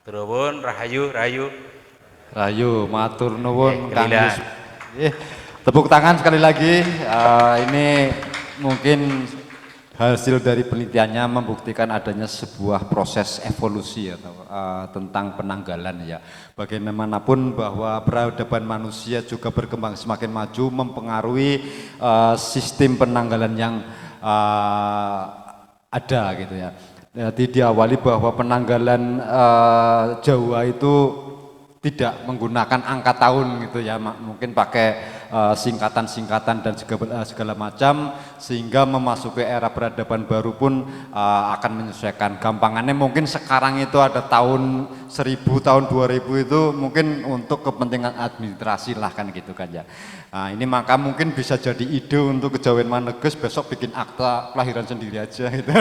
Matur nuwun, rahayu, rahayu. Rayu, matur nuwun Kang Kelila. Yus. Tepuk tangan sekali lagi. Ini mungkin hasil dari penelitiannya membuktikan adanya sebuah proses evolusi atau tentang penanggalan ya. Bagaimanapun bahwa peradaban manusia juga berkembang semakin maju mempengaruhi sistem penanggalan yang ada gitu ya. Jadi diawali bahwa penanggalan Jawa itu tidak menggunakan angka tahun gitu ya, mungkin pakai singkatan-singkatan dan segala macam, sehingga memasuki era peradaban baru pun akan menyesuaikan. Gampangannya mungkin sekarang itu ada tahun 1000, tahun 2000 itu mungkin untuk kepentingan administrasi lah kan gitu kan ya. Nah ini maka mungkin bisa jadi ide untuk Kejawen Maneges besok bikin akta kelahiran sendiri aja gitu.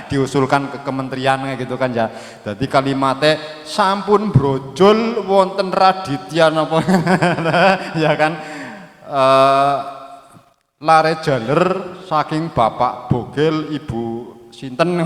Diusulkan ke kementerian kayak gitu kan ya. Jadi kalimatnya sampun brojol wonten Raditya napa ya kan. Lare jaler saking bapak bogel ibu sinten.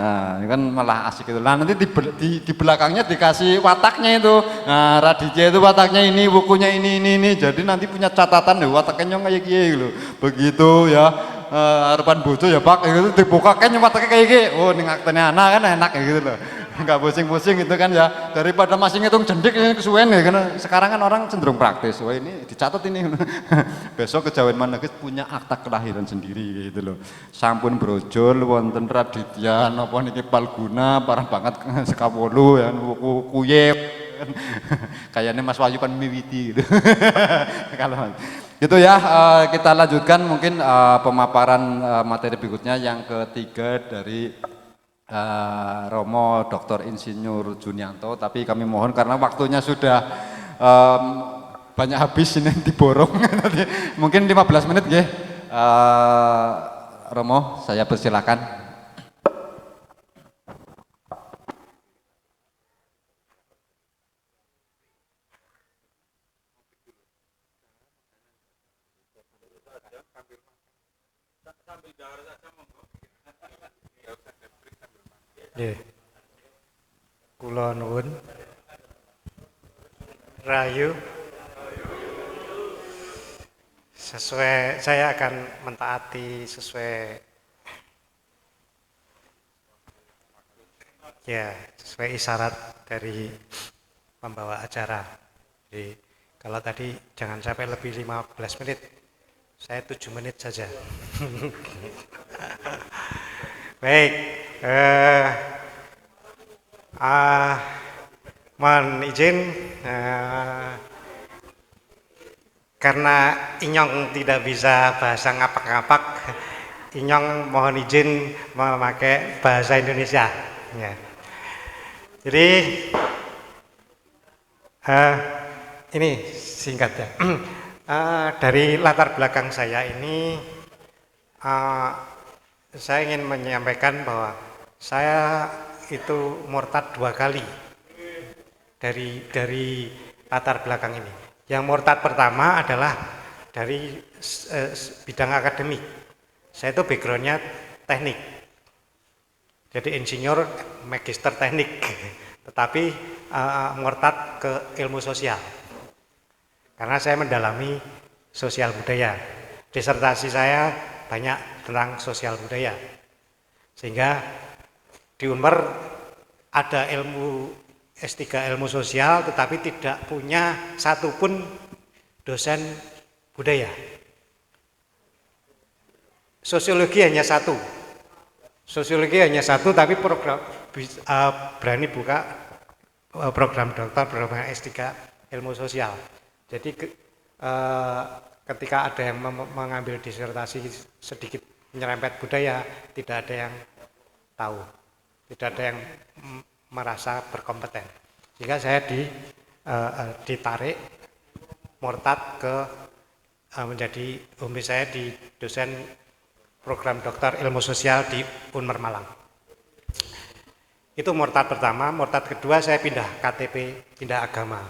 Nah, ini kan malah asik itu. Nah, nanti di belakangnya dikasih wataknya itu. Nah, Raditya itu wataknya ini, bukunya ini. Jadi nanti punya catatan deh wataknya kayak gini loh. Begitu ya. Harapan bojo ya Pak, itu dibuka kan wataknya kayak gini. Oh, ning aktene anak kan enak ya gitu loh. Enggak pusing-pusing gitu kan ya, daripada masih ngitung jendik ini kesuwen ya, karena sekarang kan orang cenderung praktis. Wah ini dicatat ini. Besok Kejawen Maneges punya akta kelahiran sendiri gitu loh. Sampun brojol wonten Raditya napa niki Palguna parah banget sekawolu ya kuye. Kayaknya Mas Wahyu kan miwiti gitu. Kalau gitu ya, kita lanjutkan mungkin pemaparan materi berikutnya yang ketiga dari Romo Dr. Insinyur Junianto, tapi kami mohon karena waktunya sudah banyak habis ini diborong. Mungkin 15 menit ya. Romo, saya persilakan. Kula nuwun rayu sesuai, saya akan mentaati sesuai isyarat dari pembawa acara. Jadi kalau tadi jangan sampai lebih 15 menit, saya 7 menit saja. Baik, mohon izin karena Inyong tidak bisa bahasa ngapak-ngapak, Inyong mohon izin memakai bahasa Indonesia ya. Jadi ini singkat ya. Dari latar belakang saya ini saya ingin menyampaikan bahwa saya itu murtad 2 kali dari latar belakang ini. Yang murtad pertama adalah dari bidang akademik. Saya itu backgroundnya teknik, jadi insinyur magister teknik, tetapi murtad ke ilmu sosial karena saya mendalami sosial budaya. Disertasi saya banyak tentang sosial budaya, sehingga di Unmer ada ilmu S3 ilmu sosial tetapi tidak punya satupun dosen budaya. Sosiologi hanya satu tapi program berani buka program doktor, program S3 ilmu sosial. Jadi ketika ada yang mengambil disertasi sedikit menyerempet budaya, tidak ada yang tahu, tidak ada yang merasa berkompeten. Jika saya ditarik murtad ke menjadi umbi saya di dosen program doktor ilmu sosial di Unmer Malang. Itu murtad pertama. Murtad kedua saya pindah KTP, pindah agama.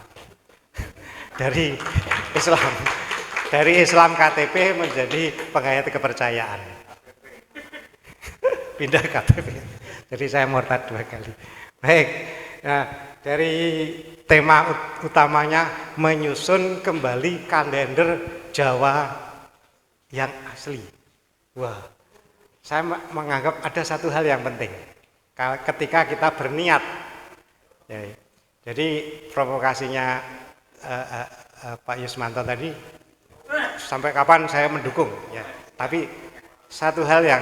dari Islam KTP menjadi penghayat kepercayaan. Pindah KTP. Jadi saya murtad 2 kali. Baik, Nah, dari tema utamanya menyusun kembali kalender Jawa yang asli. Wah, saya menganggap ada satu hal yang penting ketika kita berniat. Ya, jadi provokasinya Pak Yusmanto tadi, sampai kapan saya mendukung, ya. Tapi satu hal yang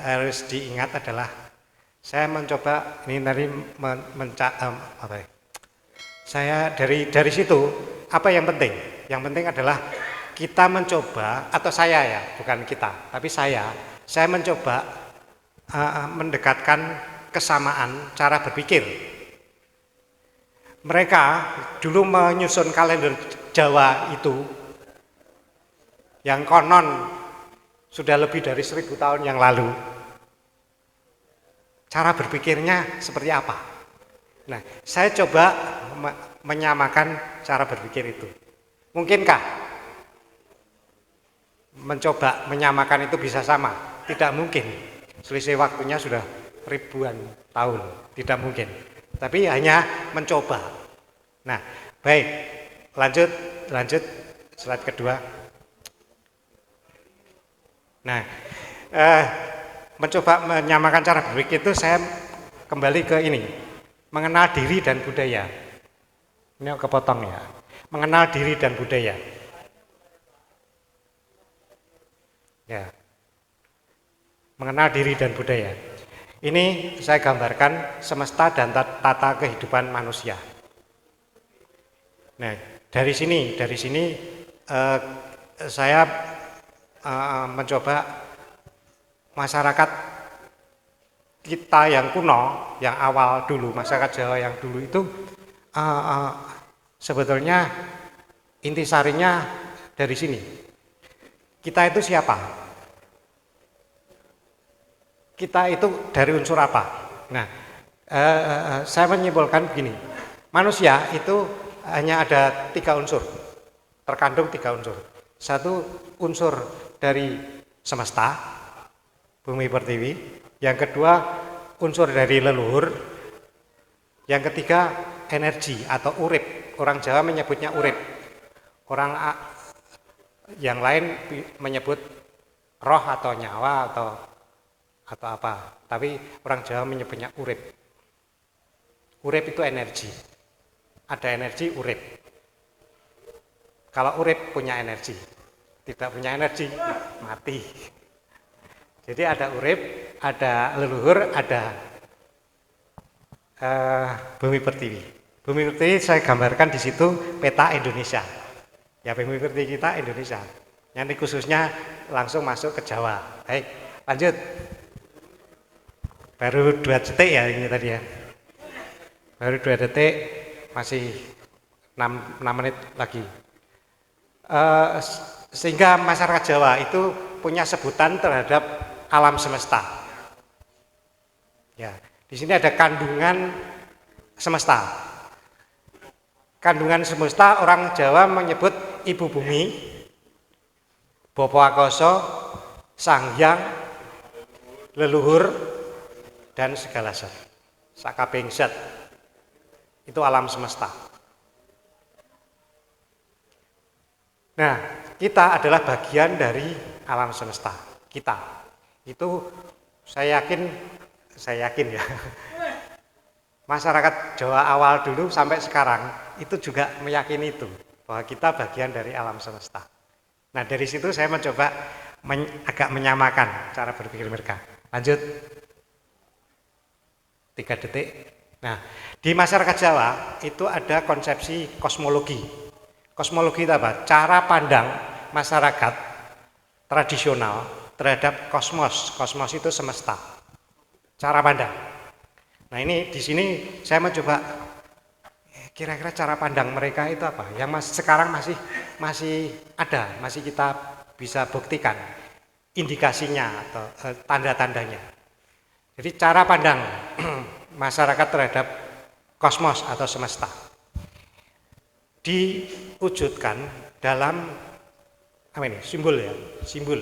harus diingat adalah saya mencoba ini tadi saya dari situ apa yang penting? Yang penting adalah kita mencoba, atau saya ya, bukan kita, tapi saya mencoba mendekatkan kesamaan cara berpikir. Mereka dulu menyusun kalender Jawa itu yang konon sudah lebih dari 1000 tahun yang lalu. Cara berpikirnya seperti apa? Nah, saya coba menyamakan cara berpikir itu. Mungkinkah mencoba menyamakan itu bisa sama? Tidak mungkin. Selisih waktunya sudah ribuan tahun, tidak mungkin. Tapi hanya mencoba. Nah, baik. Lanjut slide kedua. Nah, mencoba menyamakan cara berpikir itu saya kembali ke ini, mengenal diri dan budaya. Ini kepotong ya. Mengenal diri dan budaya. Ya. Mengenal diri dan budaya. Ini saya gambarkan semesta dan tata kehidupan manusia. Nah, dari sini saya mencoba masyarakat kita yang kuno, yang awal dulu, masyarakat Jawa yang dulu itu sebetulnya intisarinya dari sini. Kita itu siapa? Kita itu dari unsur apa? Nah, saya menyimpulkan begini, manusia itu hanya ada 3 unsur, terkandung 3 unsur. Satu unsur dari semesta, bumi pertiwi. Yang kedua unsur dari leluhur. Yang ketiga energi atau urip. Orang Jawa menyebutnya urip. Orang yang lain menyebut roh atau nyawa atau apa. Tapi orang Jawa menyebutnya urip. Urip itu energi. Ada energi urip. Kalau urip punya energi, tidak punya energi mati. Jadi ada urip, ada leluhur, ada bumi pertiwi. Bumi pertiwi saya gambarkan di situ peta Indonesia. Ya, bumi pertiwi kita Indonesia. Nanti khususnya langsung masuk ke Jawa. Baik, lanjut. Baru 2 detik ya ini tadi ya. Baru 2 detik, masih 6 menit lagi. Sehingga masyarakat Jawa itu punya sebutan terhadap alam semesta. Ya, di sini ada kandungan semesta. Kandungan semesta orang Jawa menyebut ibu bumi, Bapa Akasa, Sang Hyang, leluhur, dan segala zat. Sakabehing zat. Itu alam semesta. Nah, kita adalah bagian dari alam semesta. Kita itu saya yakin ya. Masyarakat Jawa awal dulu sampai sekarang itu juga meyakini itu, bahwa kita bagian dari alam semesta. Nah, dari situ saya mencoba agak menyamakan cara berpikir mereka. Lanjut. 3 detik. Nah, di masyarakat Jawa itu ada konsepsi kosmologi. Kosmologi itu apa? Cara pandang masyarakat tradisional terhadap kosmos. Kosmos itu semesta. Cara pandang. Nah, ini di sini saya mencoba kira-kira cara pandang mereka itu apa? Yang sekarang masih ada, masih kita bisa buktikan indikasinya atau tanda-tandanya. Jadi cara pandang masyarakat terhadap kosmos atau semesta diwujudkan dalam apa ini? Simbol ya, simbol.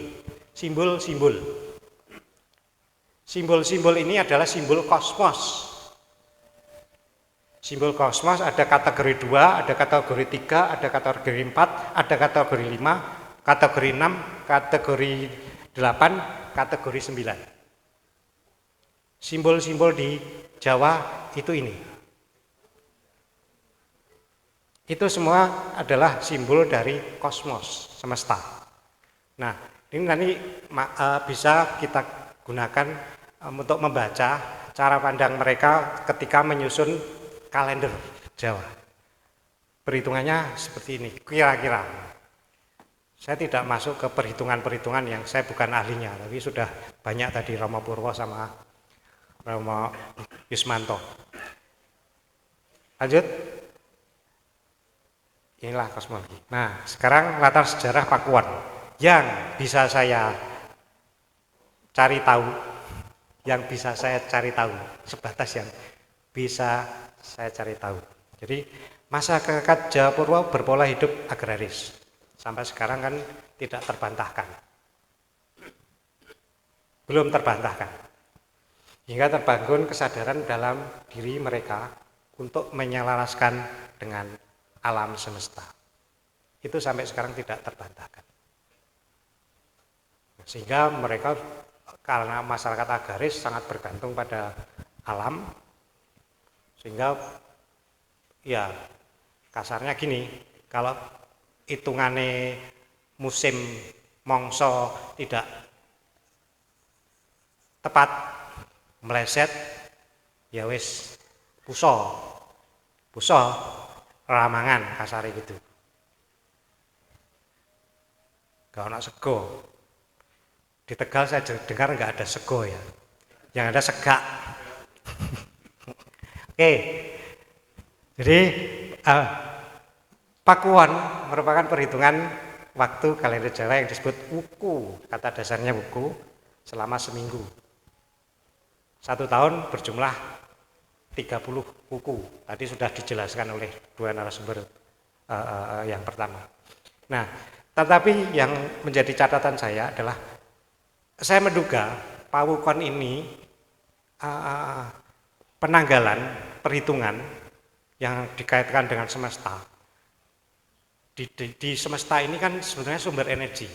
Simbol-simbol ini adalah simbol kosmos. Simbol kosmos ada kategori 2, ada kategori 3, ada kategori 4, ada kategori 5, kategori 6, kategori 8, kategori 9. Simbol-simbol di Jawa itu ini. Itu semua adalah simbol dari kosmos, semesta. Nah, ini nanti bisa kita gunakan untuk membaca cara pandang mereka ketika menyusun kalender Jawa. Perhitungannya seperti ini, kira-kira. Saya tidak masuk ke perhitungan-perhitungan yang saya bukan ahlinya, tapi sudah banyak tadi Romo Purwo sama Romo Yusmanto. Lanjut. Inilah kosmologi. Nah, sekarang latar sejarah Pakuan yang bisa saya cari tahu, sebatas yang bisa saya cari tahu. Jadi masyarakat Jawa Purwo berpola hidup agraris. Sampai sekarang kan tidak terbantahkan. Belum terbantahkan. Hingga terbangun kesadaran dalam diri mereka untuk menyelaraskan dengan alam semesta. Itu sampai sekarang tidak terbantahkan. Sehingga mereka karena masyarakat agraris sangat bergantung pada alam, sehingga ya kasarnya gini, kalau hitungannya musim mongso tidak tepat, meleset, ya wis puso ramangan kasar gitu. Gak ada sego. Di Tegal saya dengar nggak ada sego ya, yang ada segak. Oke, jadi Pakuan merupakan perhitungan waktu kalender Jawa yang disebut wuku, kata dasarnya wuku, selama seminggu. 1 tahun berjumlah 30 wuku. Tadi sudah dijelaskan oleh dua narasumber yang pertama. Nah, tetapi yang menjadi catatan saya adalah saya menduga pawukon ini penanggalan, perhitungan yang dikaitkan dengan semesta. Di semesta ini kan sebenarnya sumber energi.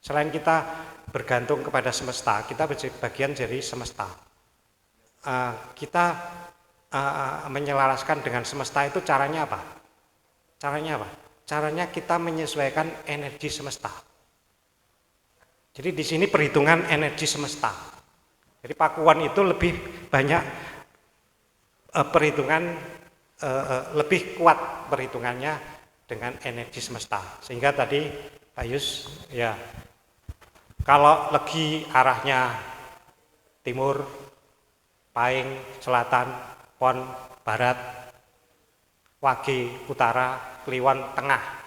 Selain kita bergantung kepada semesta, kita bagian dari semesta. Kita menyelaraskan dengan semesta itu caranya apa? Caranya kita menyesuaikan energi semesta. Jadi di sini perhitungan energi semesta. Jadi Pakuan itu lebih banyak perhitungan, lebih kuat perhitungannya dengan energi semesta. Sehingga tadi Pak Yus, ya kalau legi arahnya timur, Paing, selatan, Pon, barat, Wage, utara, Kliwon, tengah.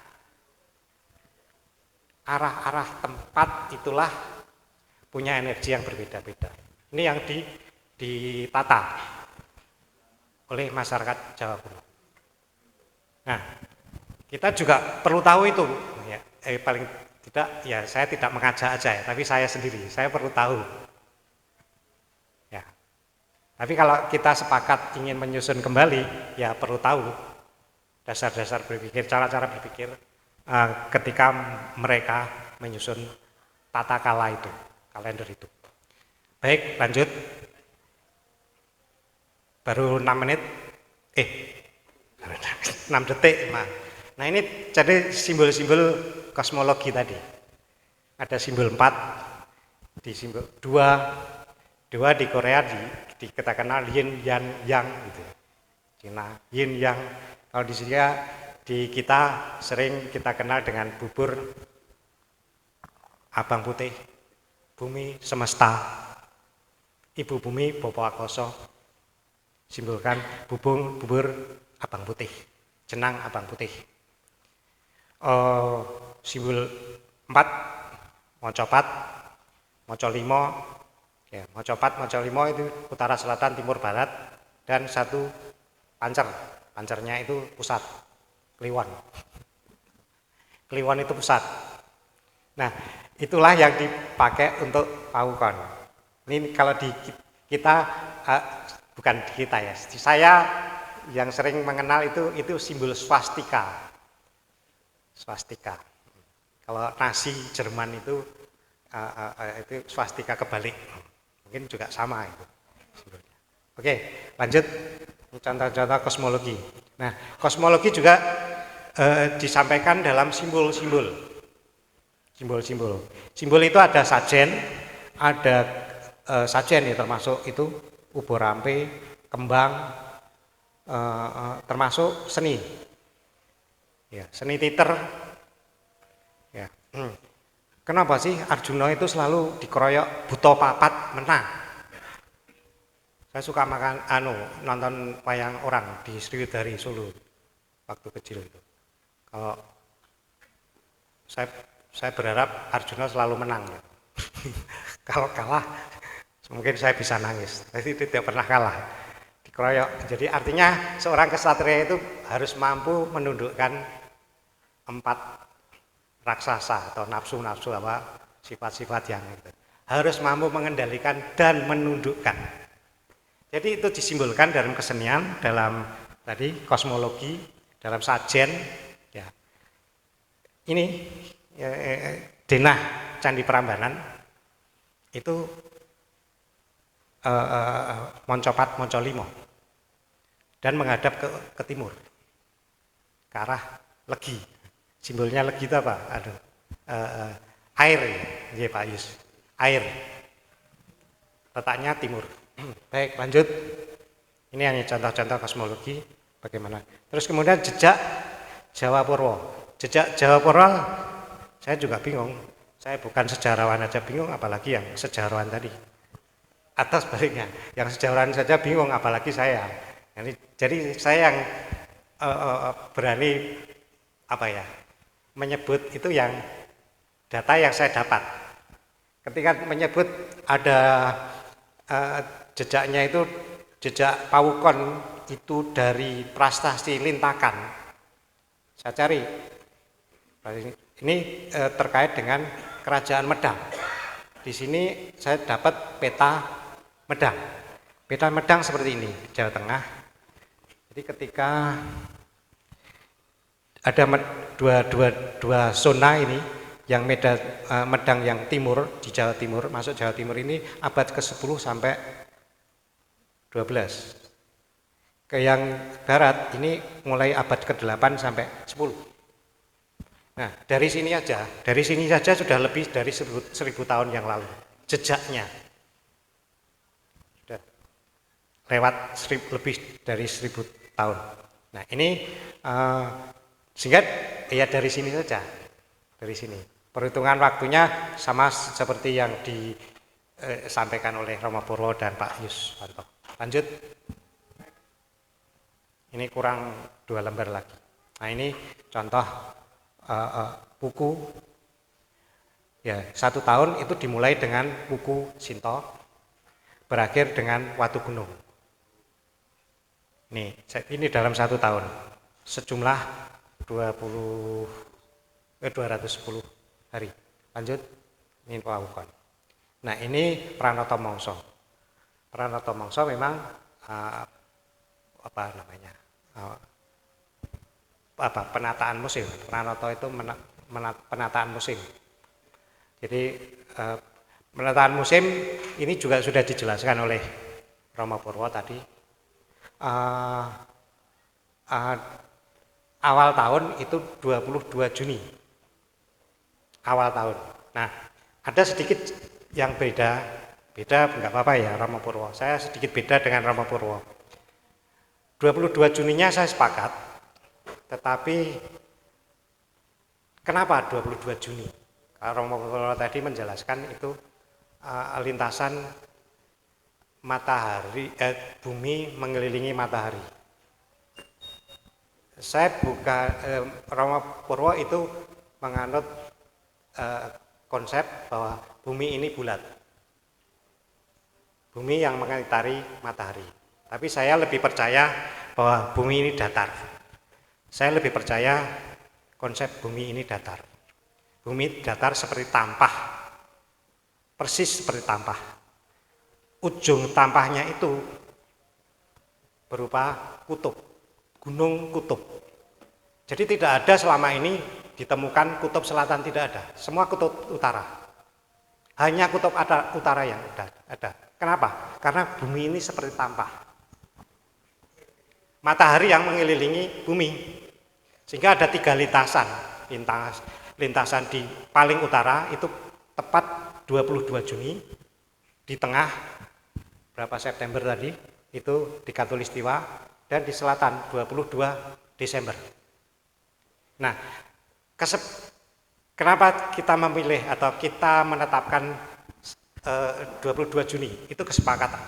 Arah-arah tempat itulah punya energi yang berbeda-beda. Ini yang ditata oleh masyarakat Jawa Purwo. Nah, kita juga perlu tahu itu, ya, paling tidak, ya saya tidak mengajak aja ya, tapi saya sendiri, saya perlu tahu. Ya, tapi kalau kita sepakat ingin menyusun kembali, ya perlu tahu dasar-dasar berpikir, cara-cara berpikir ketika mereka menyusun tata kala itu, kalender itu. Baik, lanjut. Baru 6 menit, 6 detik, Nah ini jadi simbol-simbol kosmologi tadi. Ada simbol 4, di simbol 2 di Korea kita kenal yin, yang, yang gitu. Cina, yin, yang. Kalau di sini di kita sering kita kenal dengan bubur abang putih, bumi semesta, ibu bumi, Bapa Akoso, simbolkan bubur abang putih, jenang abang putih. Simbol 4, mocopat, mocolimo, ya, mocopat, mocolimo itu utara, selatan, timur, barat, dan 1 pancer. Pancernya itu pusat, Kliwon. Kliwon itu pusat. Nah, itulah yang dipakai untuk pawukon. Ini kalau di kita, bukan di kita ya, saya yang sering mengenal itu simbol swastika. Swastika. Kalau nasi Jerman itu swastika kebalik. Mungkin juga sama itu simbolnya. Oke, lanjut contoh-contoh kosmologi. Nah, kosmologi juga disampaikan dalam simbol-simbol. Simbol-simbol. Simbol itu ada sajen, ada sajen ya, termasuk itu ubo rampe, kembang, termasuk seni. Ya, seni teater. Ya. Kenapa sih Arjuna itu selalu dikeroyok buta papat menang? Saya suka nonton wayang orang di Sriwidari Solo waktu kecil itu. Kalau saya berharap Arjuna selalu menang. Ya. Kalau kalah mungkin saya bisa nangis. Tapi tidak pernah kalah. Dikeroyok. Jadi artinya seorang kesatria itu harus mampu menundukkan 4 raksasa atau nafsu-nafsu sifat-sifat yang itu. Harus mampu mengendalikan dan menundukkan. Jadi itu disimbolkan dalam kesenian, dalam tadi kosmologi, dalam sajen. Ya. Ini denah Candi Prambanan itu Moncopat Moncolimo dan menghadap ke timur, ke arah Legi. Simbolnya Legi itu apa? Air ya Pak Yus. Air. Letaknya timur. Baik, lanjut. Ini hanya contoh-contoh kosmologi bagaimana. Terus kemudian jejak Jawa Purwo. Jejak Jawa Purwo saya juga bingung. Saya bukan sejarawan aja bingung, apalagi yang sejarawan tadi. Atau sebaliknya, yang sejarawan saja bingung, apalagi saya. Jadi saya yang berani menyebut itu yang data yang saya dapat. Ketika menyebut ada jejaknya itu jejak Pawukon itu dari prastasi Lintakan. Saya cari. Ini terkait dengan Kerajaan Medang. Di sini saya dapat peta Medang. Peta Medang seperti ini, Jawa Tengah. Jadi ketika ada dua zona ini, yang Medang yang timur di Jawa Timur, masuk Jawa Timur ini abad ke-10 sampai 12. Ke yang barat ini mulai abad ke-8 sampai 10. Nah, dari sini saja sudah lebih dari 1000 tahun yang lalu jejaknya. Sudah lewat lebih dari 1000 tahun. Nah, ini sehingga ya dari sini saja, dari sini. Perhitungan waktunya sama seperti yang disampaikan oleh Romo Purwo dan Pak Yuswanto. Lanjut. Ini kurang 2 lembar lagi. Nah, ini contoh buku. Ya, 1 tahun itu dimulai dengan buku Sinto, berakhir dengan Watu Gunung. Ini dalam 1 tahun. Sejumlah 210 hari. Lanjut, ini Pawukon. Nah, ini Pranoto Mangsa. Pranoto Mangsa memang penataan musim. Pranoto itu penataan musim. Jadi penataan musim ini juga sudah dijelaskan oleh Romo Purwo tadi. Awal tahun itu 22 Juni. Awal tahun. Nah, ada sedikit yang beda enggak apa-apa ya Romo Purwo. Saya sedikit beda dengan Romo Purwo. 22 Juninya saya sepakat. Tetapi kenapa 22 Juni? Kalau Romo Purwo tadi menjelaskan itu lintasan matahari, bumi mengelilingi matahari. Saya Romo Purwo itu menganut konsep bahwa bumi ini bulat. Bumi yang mengitari matahari. Tapi saya lebih percaya bahwa bumi ini datar. Saya lebih percaya konsep bumi ini datar. Bumi datar seperti tampah. Persis seperti tampah. Ujung tampahnya itu berupa kutub. gunung kutub. Jadi tidak ada selama ini ditemukan kutub selatan, tidak ada. Semua kutub utara. Hanya kutub utara yang ada. Kenapa? Karena bumi ini seperti tampah. Matahari yang mengelilingi bumi. Sehingga ada 3 lintasan. Lintasan di paling utara itu tepat 22 Juni. Di tengah berapa September tadi itu di Katulistiwa, dan di selatan 22 Desember. Nah, kenapa kita memilih atau kita menetapkan 22 Juni? Itu kesepakatan.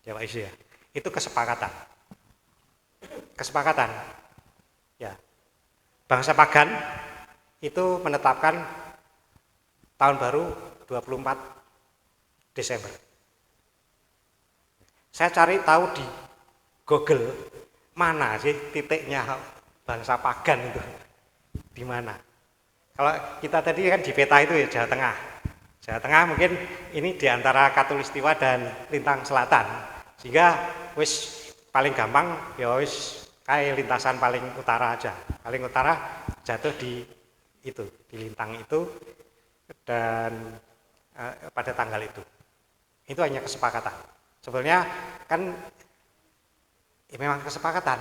Ya Pak Isi ya. Itu kesepakatan. Kesepakatan. Ya. Bangsa Pagan itu menetapkan tahun baru 24 Desember. Saya cari tahu di Google mana sih titiknya bangsa Pagan itu, di mana. Kalau kita tadi kan di peta itu ya Jawa Tengah. Jawa Tengah mungkin ini di antara Katulistiwa dan Lintang Selatan. Sehingga wis paling gampang ya wis kayak lintasan paling utara aja. Paling utara jatuh di itu, di Lintang itu, dan pada tanggal itu. Itu hanya kesepakatan. Sebenarnya kan ya memang kesepakatan.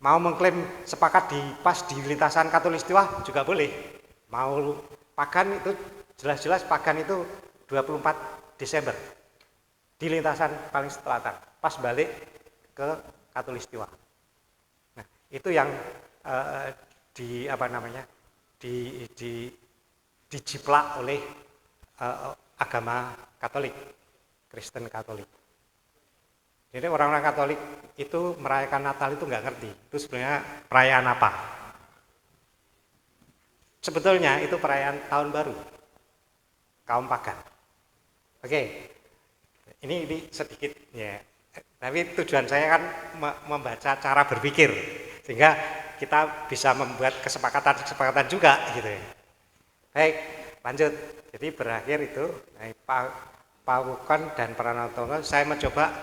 Mau mengklaim sepakat pas di lintasan Katulistiwa juga boleh. Mau Pagan itu jelas-jelas Pagan itu 24 Desember di lintasan paling selatan, pas balik ke Katulistiwa. Nah, itu yang dijiplak oleh agama Katolik, Kristen Katolik. Jadi orang-orang Katolik itu merayakan Natal itu nggak ngerti, itu sebenarnya perayaan apa. Sebetulnya itu perayaan tahun baru, kaum Pagan. Oke, ini sedikit ya. Tapi tujuan saya kan membaca cara berpikir, sehingga kita bisa membuat kesepakatan juga gitu ya. Baik, lanjut. Jadi berakhir itu Pawukon dan Pranatama, saya mencoba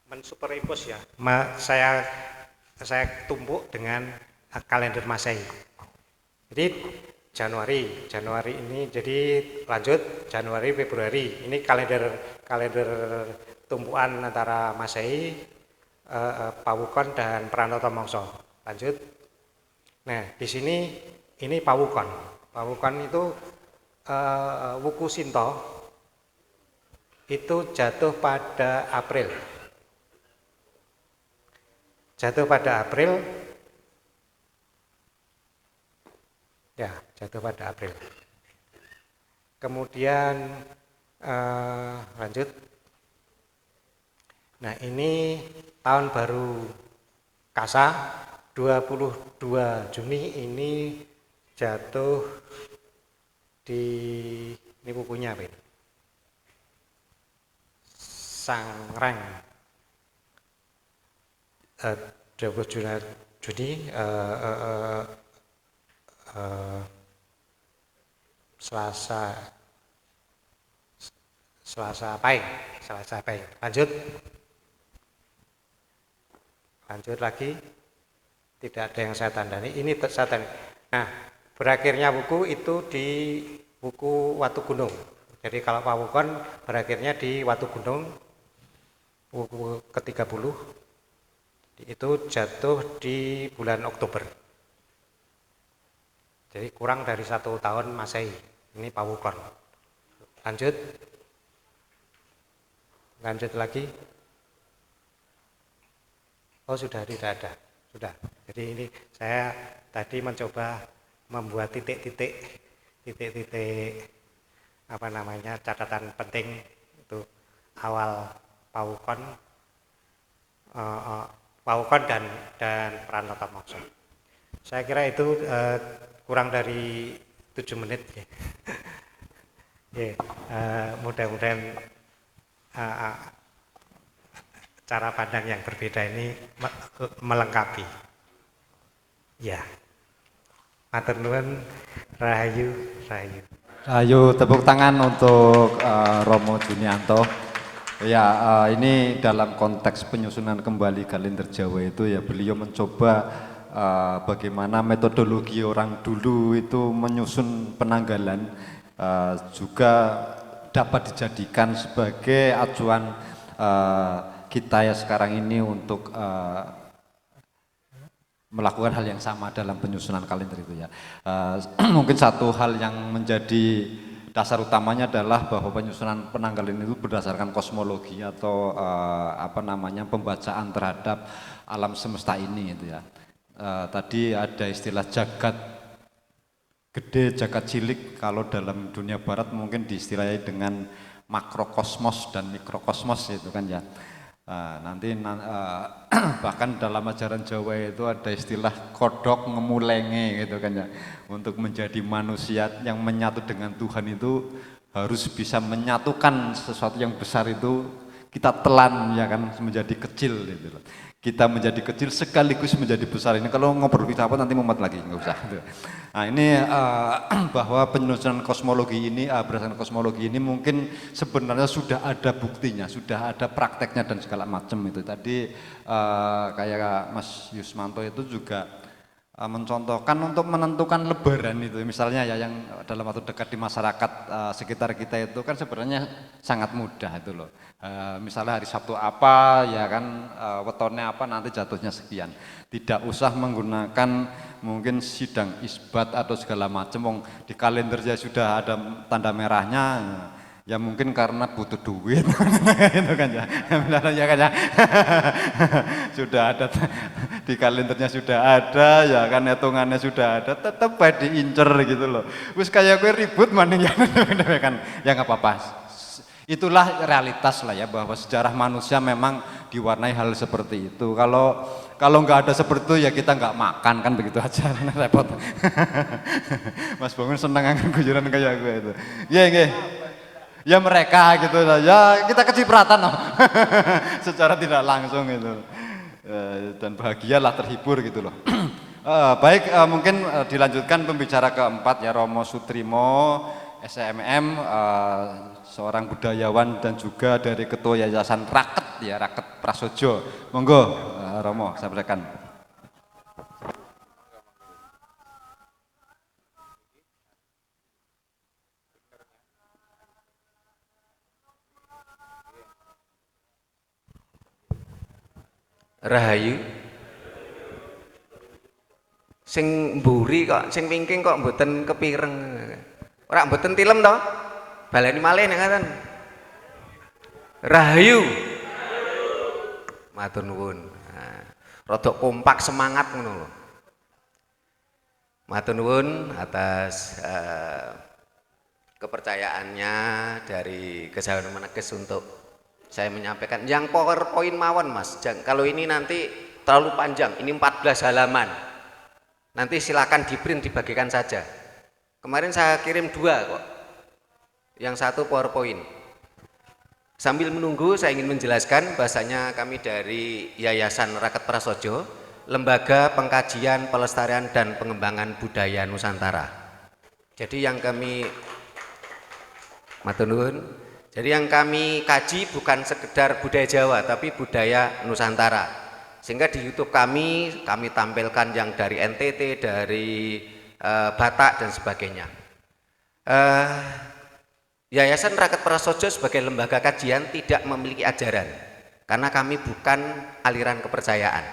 mensuperimpos ya. Saya tumpuk dengan kalender Masehi. Jadi Januari ini jadi lanjut Januari Februari. Ini kalender tumpuan antara Masehi, Pawukon dan Pranatama. Lanjut. Nah, di sini ini Pawukon. Pawukon itu wuku Sinto itu jatuh pada April. Ya, jatuh pada April. Kemudian lanjut. Nah, ini tahun baru Kasa 22 Juni ini jatuh di ini bukunya apa ini? Sangreng. 20 Juni Selasa Pahing. Lanjut lagi. Tidak ada yang saya tandani. Ini saya tandani. Nah, berakhirnya buku itu di buku Watu Gunung. Jadi kalau Pawukon berakhirnya di Watu Gunung, buku ke-30 itu jatuh di bulan Oktober. Jadi kurang dari 1 tahun Masehi. Ini Pawukon. Lanjut lagi. Oh, sudah tidak ada. Sudah. Jadi ini saya tadi mencoba membuat titik-titik catatan penting itu awal Pawukon dan Pranatama. Saya kira itu kurang dari 7 menit ya. Mudah-mudahan cara pandang yang berbeda ini melengkapi. Ya. Matur nuwun, rahayu. Ayo tepuk tangan untuk Romo Junianto. Ya, ini dalam konteks penyusunan kembali kalender Jawa itu ya beliau mencoba bagaimana metodologi orang dulu itu menyusun penanggalan juga dapat dijadikan sebagai acuan kita ya sekarang ini untuk melakukan hal yang sama dalam penyusunan kalender itu ya. Mungkin satu hal yang menjadi dasar utamanya adalah bahwa penyusunan penanggalan itu berdasarkan kosmologi atau pembacaan terhadap alam semesta ini itu ya. Tadi ada istilah jagat gede, jagat cilik, kalau dalam dunia barat mungkin diistilahi dengan makrokosmos dan mikrokosmos itu kan ya. Bahkan dalam ajaran Jawa itu ada istilah kodok ngemulenge gitu kan ya. Untuk menjadi manusia yang menyatu dengan Tuhan itu harus bisa menyatukan sesuatu yang besar itu kita telan ya kan menjadi kecil gitu loh. Kita menjadi kecil sekaligus menjadi besar. Ini kalau ngobrol filsafat nanti mumet lagi, nggak usah. Nah ini bahwa penyusunan kosmologi ini, berdasarkan kosmologi ini mungkin sebenarnya sudah ada buktinya, sudah ada prakteknya dan segala macam itu. Tadi kayak Mas Yusmanto itu juga mencontohkan untuk menentukan lebaran itu misalnya ya yang dalam waktu dekat di masyarakat sekitar kita itu kan sebenarnya sangat mudah itu loh. Misalnya hari Sabtu apa ya kan wetone apa nanti jatuhnya sekian. Tidak usah menggunakan mungkin sidang isbat atau segala macam di kalender ya sudah ada tanda merahnya. Ya mungkin karena butuh duit itu kan ya. Ya kan ya. Sudah ada di kalendernya sudah ada ya kan hitungannya sudah ada tetap bae diincer gitu loh. Wis kayak gue ribut maning ya kan. Ya enggak apa-apa. Itulah realitas lah ya bahwa sejarah manusia memang diwarnai hal seperti itu. Kalau nggak ada seperti itu ya kita nggak makan kan begitu aja repot. Mas Bangun seneng angin gujuran kayak gue itu. Iya nggih. Ya mereka gitu ya kita kecipratan loh. Secara tidak langsung itu dan bahagialah terhibur gitu loh. Baik mungkin dilanjutkan pembicara keempat ya Romo Sutrimo SMM seorang budayawan dan juga dari Ketua Yayasan Raket ya Raket Prasojo. Monggo Romo sampaikan. Rahayu sing mburi kok sing wingking kok mboten kepireng ora mboten tilem to baleni malih nek ngaten Rahayu matur nuwun rada kompak semangat ngono lho matur nuwun atas kepercayaannya dari Kejawen Meneges untuk saya menyampaikan yang PowerPoint mawon Mas. Kalau ini nanti terlalu panjang, ini 14 halaman. Nanti silakan di print dibagikan saja. Kemarin saya kirim 2 kok. Yang satu PowerPoint. Sambil menunggu saya ingin menjelaskan bahasanya kami dari Yayasan Raket Prasojo, Lembaga Pengkajian, Pelestarian dan Pengembangan Budaya Nusantara. Jadi yang kami matur nuwun. Jadi yang kami kaji bukan sekedar budaya Jawa, tapi budaya Nusantara. Sehingga di YouTube kami tampilkan yang dari NTT, dari Batak dan sebagainya. Yayasan Raket Prasojo sebagai lembaga kajian tidak memiliki ajaran, karena kami bukan aliran kepercayaan.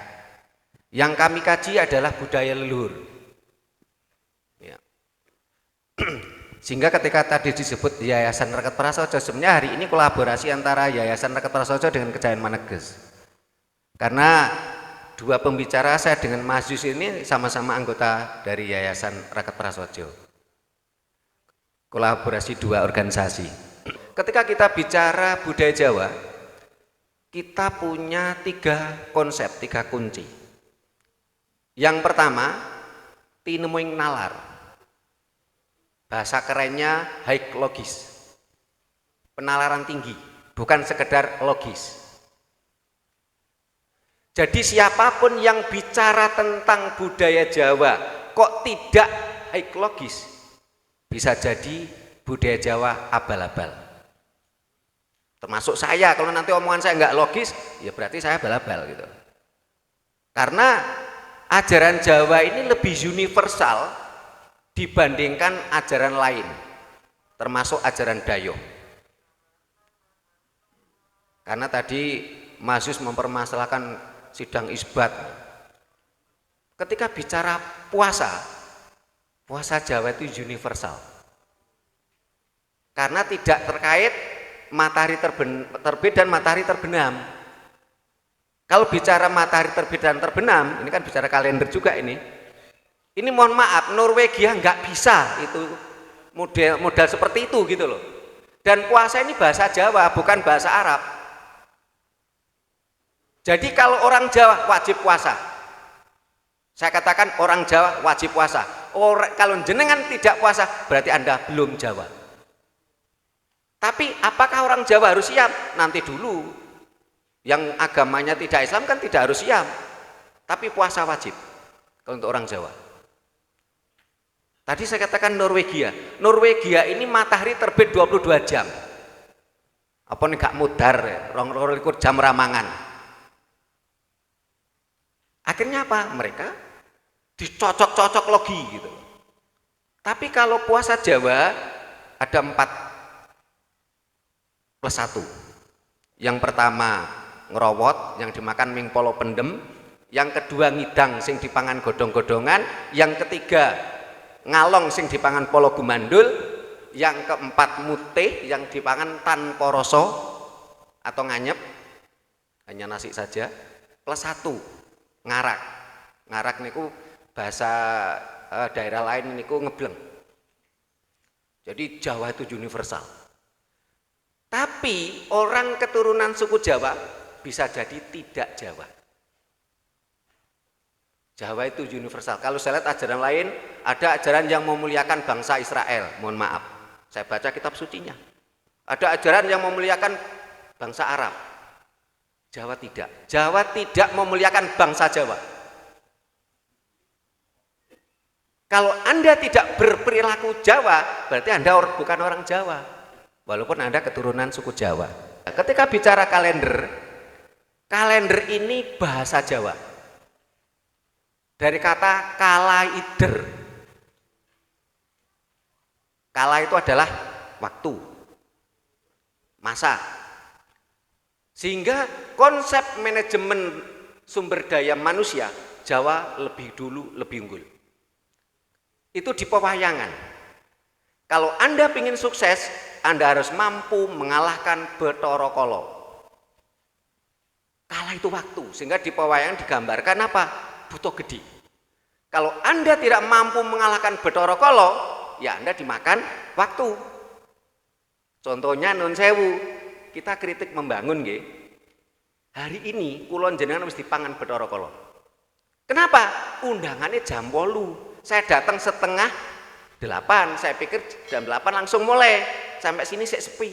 Yang kami kaji adalah budaya leluhur. Ya. Sehingga ketika tadi disebut Yayasan Raket Prasojo, sebenarnya hari ini kolaborasi antara Yayasan Raket Prasojo dengan Kejawen Meneges. Karena dua pembicara saya dengan Mas Yus ini sama-sama anggota dari Yayasan Raket Prasojo. Kolaborasi dua organisasi. Ketika kita bicara budaya Jawa, kita punya 3 konsep, 3 kunci. Yang pertama, tinemuing nalar. Bahasa kerennya high logis, penalaran tinggi, bukan sekedar logis. Jadi siapapun yang bicara tentang budaya Jawa kok tidak high logis, bisa jadi budaya Jawa abal-abal. Termasuk saya, kalau nanti omongan saya nggak logis, ya berarti saya balabal gitu. Karena ajaran Jawa ini lebih universal dibandingkan ajaran lain, termasuk ajaran Dayo. Karena tadi Mas Yus mempermasalahkan sidang isbat. Ketika bicara puasa, puasa Jawa itu universal. Karena tidak terkait matahari terbit dan matahari terbenam. Kalau bicara matahari terbit dan terbenam, ini kan bicara kalender juga ini. Ini mohon maaf, Norwegia nggak bisa itu model seperti itu gitu loh. Dan puasa ini bahasa Jawa, bukan bahasa Arab. Jadi kalau orang Jawa wajib puasa. Saya katakan orang Jawa wajib puasa. Kalau jenengan tidak puasa, berarti Anda belum Jawa. Tapi apakah orang Jawa harus siap? Nanti dulu. Yang agamanya tidak Islam kan tidak harus siap. Tapi puasa wajib untuk orang Jawa. Tadi saya katakan Norwegia. Norwegia ini matahari terbit 22 jam. Apa nih gak mudar ya? Rong jam ramangan. Akhirnya apa? Mereka dicocok-cocok logi gitu. Tapi kalau puasa Jawa ada 4+1. Yang pertama ngerowot, yang dimakan ming polo pendem. Yang kedua ngidang sing dipangan godong-godongan. Yang ketiga ngalong sing dipangan polo gumandul. Yang keempat mutih yang dipangan tanpa rasa atau nganyep, hanya nasi saja. +1 ngarak. Ngarak niku bahasa daerah lain niku ngebleng. Jadi Jawa itu universal. Tapi orang keturunan suku Jawa bisa jadi tidak Jawa. Jawa itu universal. Kalau saya lihat ajaran lain, ada ajaran yang memuliakan bangsa Israel. Mohon maaf, saya baca kitab sucinya. Ada ajaran yang memuliakan bangsa Arab. Jawa tidak. Jawa tidak memuliakan bangsa Jawa. Kalau Anda tidak berperilaku Jawa, berarti Anda bukan orang Jawa. Walaupun Anda keturunan suku Jawa. Ketika bicara kalender, kalender ini bahasa Jawa. Dari kata kalaider. Kala itu adalah waktu, masa. Sehingga konsep manajemen sumber daya manusia, Jawa lebih dulu, lebih unggul. Itu di pewayangan. Kalau Anda ingin sukses, Anda harus mampu mengalahkan Bathara Kala. Kala itu waktu, sehingga di pewayangan digambarkan apa? Buto gede. Kalau Anda tidak mampu mengalahkan Bathara Kala, ya Anda dimakan waktu. Contohnya nun sewu, kita kritik membangun nggih. Hari ini kulon jenengan mesti pangan Bathara Kala. Kenapa? Undangannya jam 8. Saya datang 7:30, saya pikir jam 8 langsung mulai. Sampai sini saya sepi.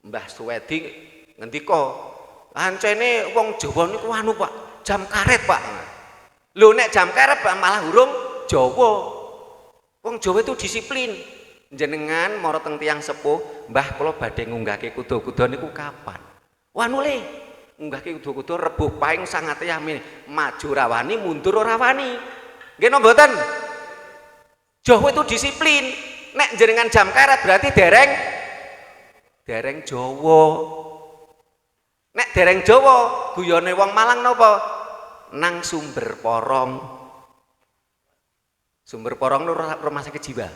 Mbah Suwedi ngendika, "Ancene wong Jawa niku anu, Pak, jam karet, Pak." Lho nek jam karet malah urung Jawa. Wong Jawa itu disiplin. Jenengan mara teng tiyang sepuh, "Mbah kula badhe ngunggahke kuda-kuda niku kapan?" Wah nule, ngunggahke kuda-kuda Rebo Pahing sangat yamin, maju rawani, mundur ora wani. Nggih napa mboten? Jawa itu disiplin. Nek jenengan jam karet berarti dereng Jawa. Nek dereng Jawa, guyone wong Malang napa? Nang Sumber Porong. Sumber Porong itu rumah sakit jiwa.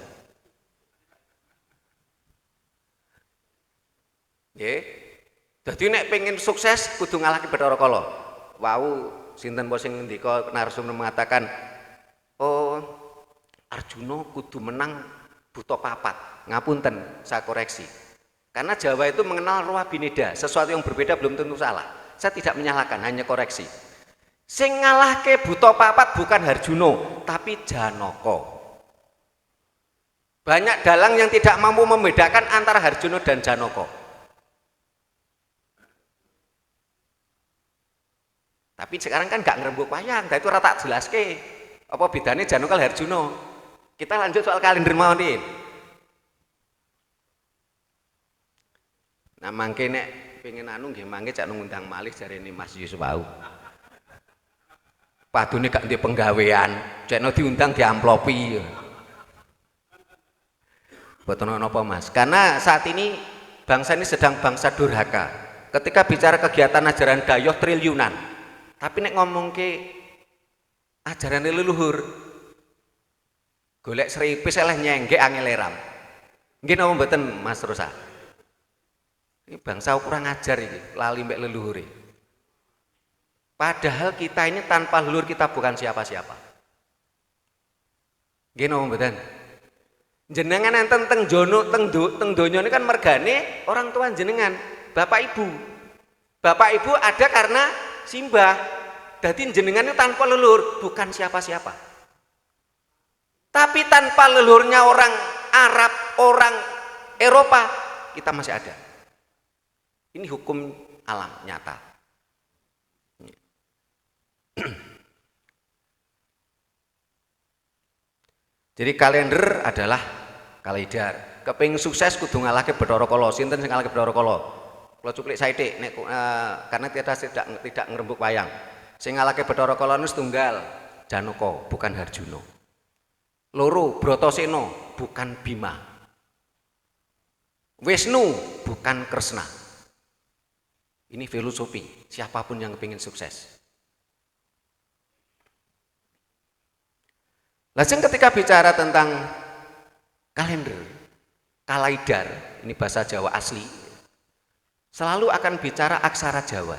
Nggih. Dadi nek pengen sukses kudu ngalahke Bathara Kala. Wau sinten po sing ngendika narasumber mengatakan, "Oh, Arjuna kudu menang buta papat." Ngapunten, saya koreksi. Karena Jawa itu mengenal roh bineda, sesuatu yang berbeda belum tentu salah. Saya tidak menyalahkan, hanya koreksi. Sing ngalahke buta papat bukan Harjuna, tapi Janaka. Banyak dalang yang tidak mampu membedakan antara Harjuna dan Janaka. Tapi sekarang kan nggak ngerembuk wayang, itu rata jelaske. Apa bedanya Janaka karo Harjuna? Kita lanjut soal kalender mawon iki. Nah mangke nek pengen anu nggih mangke cak ngundang malih jarene Mas Yusuf wau. Padune gak ndek penggawean, cekno diundang diamplopi. Boten napa Mas. Karena saat ini bangsa ini sedang bangsa durhaka. Ketika bicara kegiatan ajaran dayoh triliunan. Tapi nek ngomongke ajaran leluhur golek seripis eleh nyenggek angel eram. Nggih napa mboten Mas Rosa? Ini bangsa kurang ajar iki, lali mbek leluhure. Padahal kita ini tanpa leluhur kita bukan siapa-siapa. Nggih napa mboten? Jenengan enten teng jono teng donya ini kan mergane orang tua jenengan, bapak ibu. Bapak ibu ada karena simbah. Jadi jenengan itu tanpa leluhur bukan siapa-siapa. Tapi tanpa leluhurnya orang Arab, orang Eropa, kita masih ada. Ini hukum alam nyata. Jadi kalender adalah kalidar. Kepengin sukses kudu ngalahke Bathara Kala. Sinten sing ngalahke Bathara Kala? Kula cuplik saithik nek karena tidak ngrembug wayang. Sing ngalahke Bathara Kala niku tunggal, Janaka bukan Harjuna. Loro Bratasena bukan Bima. Wisnu bukan Kresna. Ini filosofi siapapun yang kepingin sukses. Lajeng ketika bicara tentang kalender, kalaidar, ini bahasa Jawa asli, selalu akan bicara aksara Jawa.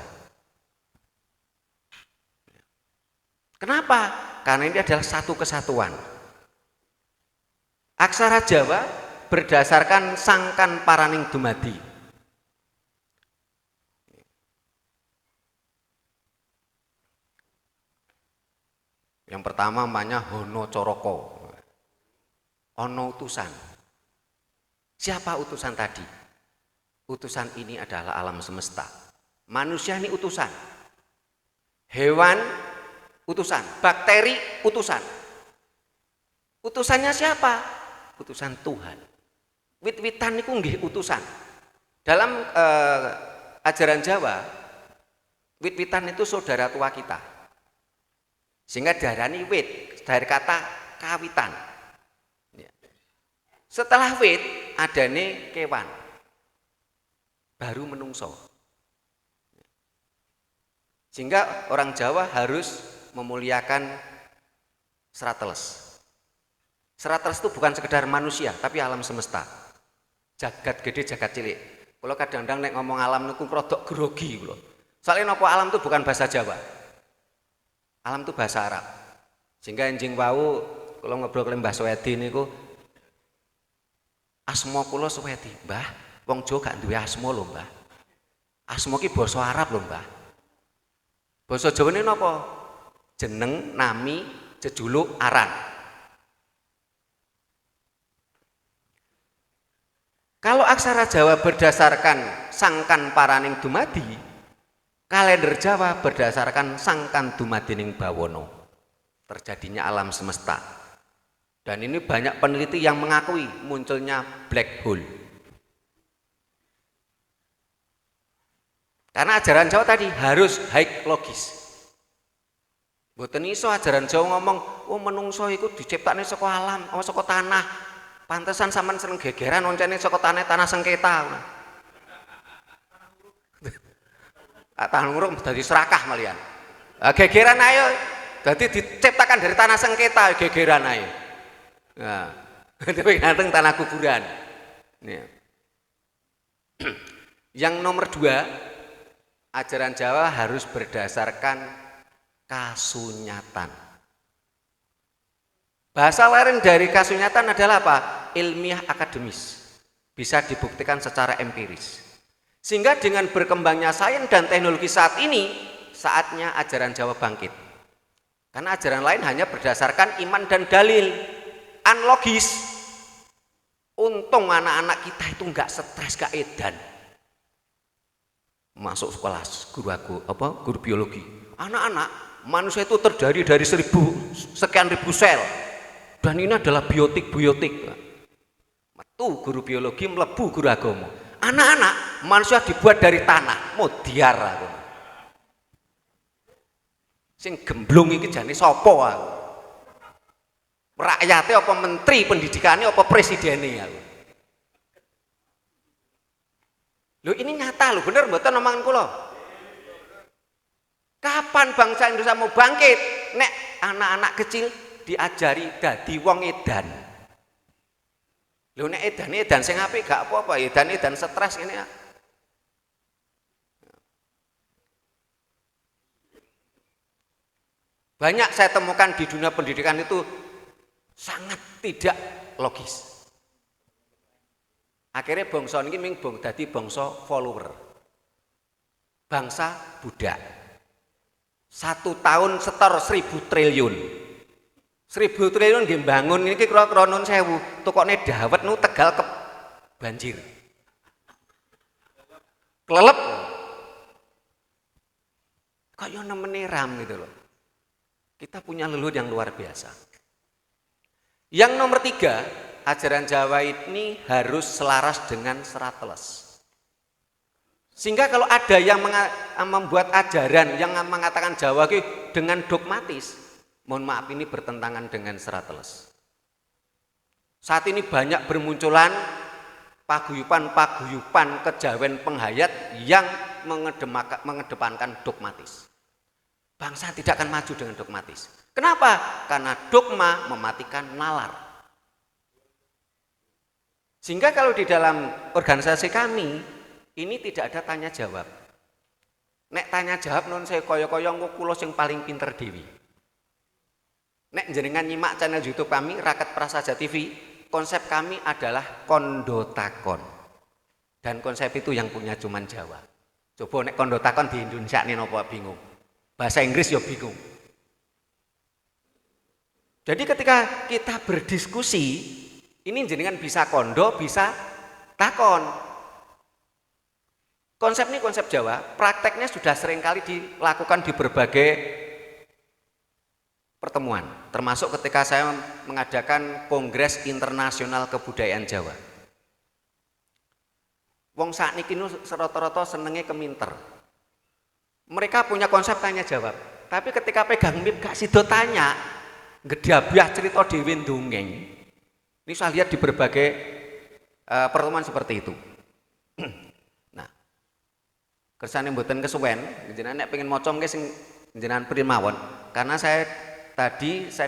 Kenapa? Karena ini adalah satu kesatuan. Aksara Jawa berdasarkan sangkan paraning dumadi. Yang pertama namanya Hono Coroko. Ono utusan. Siapa utusan tadi? Utusan ini adalah alam semesta. Manusia ini utusan. Hewan utusan. Bakteri utusan. Utusannya siapa? Utusan Tuhan. Wit-witan itu nggih utusan. Dalam ajaran Jawa, wit-witan itu saudara tua kita. Sehingga diarani wit dari kata kawitan. Setelah wit adane kewan, baru menungso. Sehingga orang Jawa harus memuliakan Srateles. Srateles itu bukan sekedar manusia, tapi alam semesta. Jagat gede, jagat cilik. Kalau kadang-kadang nek ngomong alam niku rodok grogi kula. Soalnya napa alam itu bukan bahasa Jawa. Alam itu bahasa Arab. Sehingga enjing wau kalau ngobrol kalian Mbah Swedi niku asma kula Swedi, Mbah. Wong Jawa gak duwe asma lho, Mbah. Asma ki basa Arab lho, Mbah. Basa Jawane napa? Jeneng, nami, jejuluk, aran. Kalau aksara Jawa berdasarkan sangkan paraning dumadi, kalender Jawa berdasarkan sangkan dumadining bawono. Terjadinya alam semesta. Dan ini banyak peneliti yang mengakui munculnya black hole. Karena ajaran Jawa tadi harus high logis. Mboten iso ajaran Jawa ngomong, "Oh menungso iku diciptakne saka alam, saka tanah. Pantesan sampean seneng gegeran oncene saka tanah sengketa." Tanah urung dadi serakah malian. Gegeran ayo dadi diciptakan dari tanah sengketa gegeran ayo. Nah, tapi ganteng tanah kuburan. Yang nomor 2, ajaran Jawa harus berdasarkan kasunyatan. Bahasa lain dari kasunyatan adalah apa? Ilmiah akademis. Bisa dibuktikan secara empiris. Sehingga dengan berkembangnya sains dan teknologi saat ini, saatnya ajaran Jawa bangkit. Karena ajaran lain hanya berdasarkan iman dan dalil, unlogis. Untung anak-anak kita itu enggak stres, enggak edan. Masuk sekolah guru biologi. Anak-anak, manusia itu terdiri dari sekian ribu sel. Dan ini adalah biotik. Metu guru biologi, mlebu guru agama. Anak-anak, manusia dibuat dari tanah, modiar aku. Sing gemblung iki jane sapa aku? Rakyatnya apa menteri pendidikannya apa presidennya aku? Loh ini nyata loh, bener mboten omongan kula? Kapan bangsa Indonesia mau bangkit? Nek anak-anak kecil diajari dadi wong edan. Lho nek edan sing apik gak apa-apa, edan stres ngene ya. Banyak saya temukan di dunia pendidikan itu sangat tidak logis. Akhirnya bangsa ini ming dadi bangsa follower. Bangsa budak. 1 tahun setor 1.000 triliun. 1.000 triliun nggih bangun niki kira-kira nun 1000, tukokne dawet nu Tegal ke banjir. Klelep. Kaya nemene ram gitu loh. Kita punya leluhur yang luar biasa. Yang nomor 3, ajaran Jawa ini harus selaras dengan serat teles. Sehingga kalau ada yang membuat ajaran yang mengatakan Jawa dengan dogmatis, mohon maaf ini bertentangan dengan serat teles. Saat ini banyak bermunculan paguyupan kejawen penghayat yang mengedepankan dogmatis. Bangsa tidak akan maju dengan dogmatis. Kenapa? Karena dogma mematikan nalar. Sehingga kalau di dalam organisasi kami, ini tidak ada tanya jawab. Nek tanya jawab non saya kaya-kaya kula sing paling pinter dewi. Nek jenengan nyimak channel YouTube kami Rakyat Prasaja TV, konsep kami adalah kondotakon. Dan konsep itu yang punya cuman Jawa. Coba nek kondotakon di Indonesia ini nopo bingung. Bahasa Inggris ya bingung. Jadi ketika kita berdiskusi, ini jenengan bisa kondo, bisa takon. Konsep ini konsep Jawa, prakteknya sudah seringkali dilakukan di berbagai pertemuan, termasuk ketika saya mengadakan Kongres Internasional Kebudayaan Jawa. Wong sakniki nu rata-rata senenge keminter. Mereka punya konsep tanya jawab, tapi ketika pegang mic gak sido tanya, gedabiah cerita dhewe ndongeng. Ini saya lihat di berbagai pertemuan seperti itu. Nah, kersane mboten kesuwen, jenengan nek pengen maca nggih sing jenengan primawon, karena saya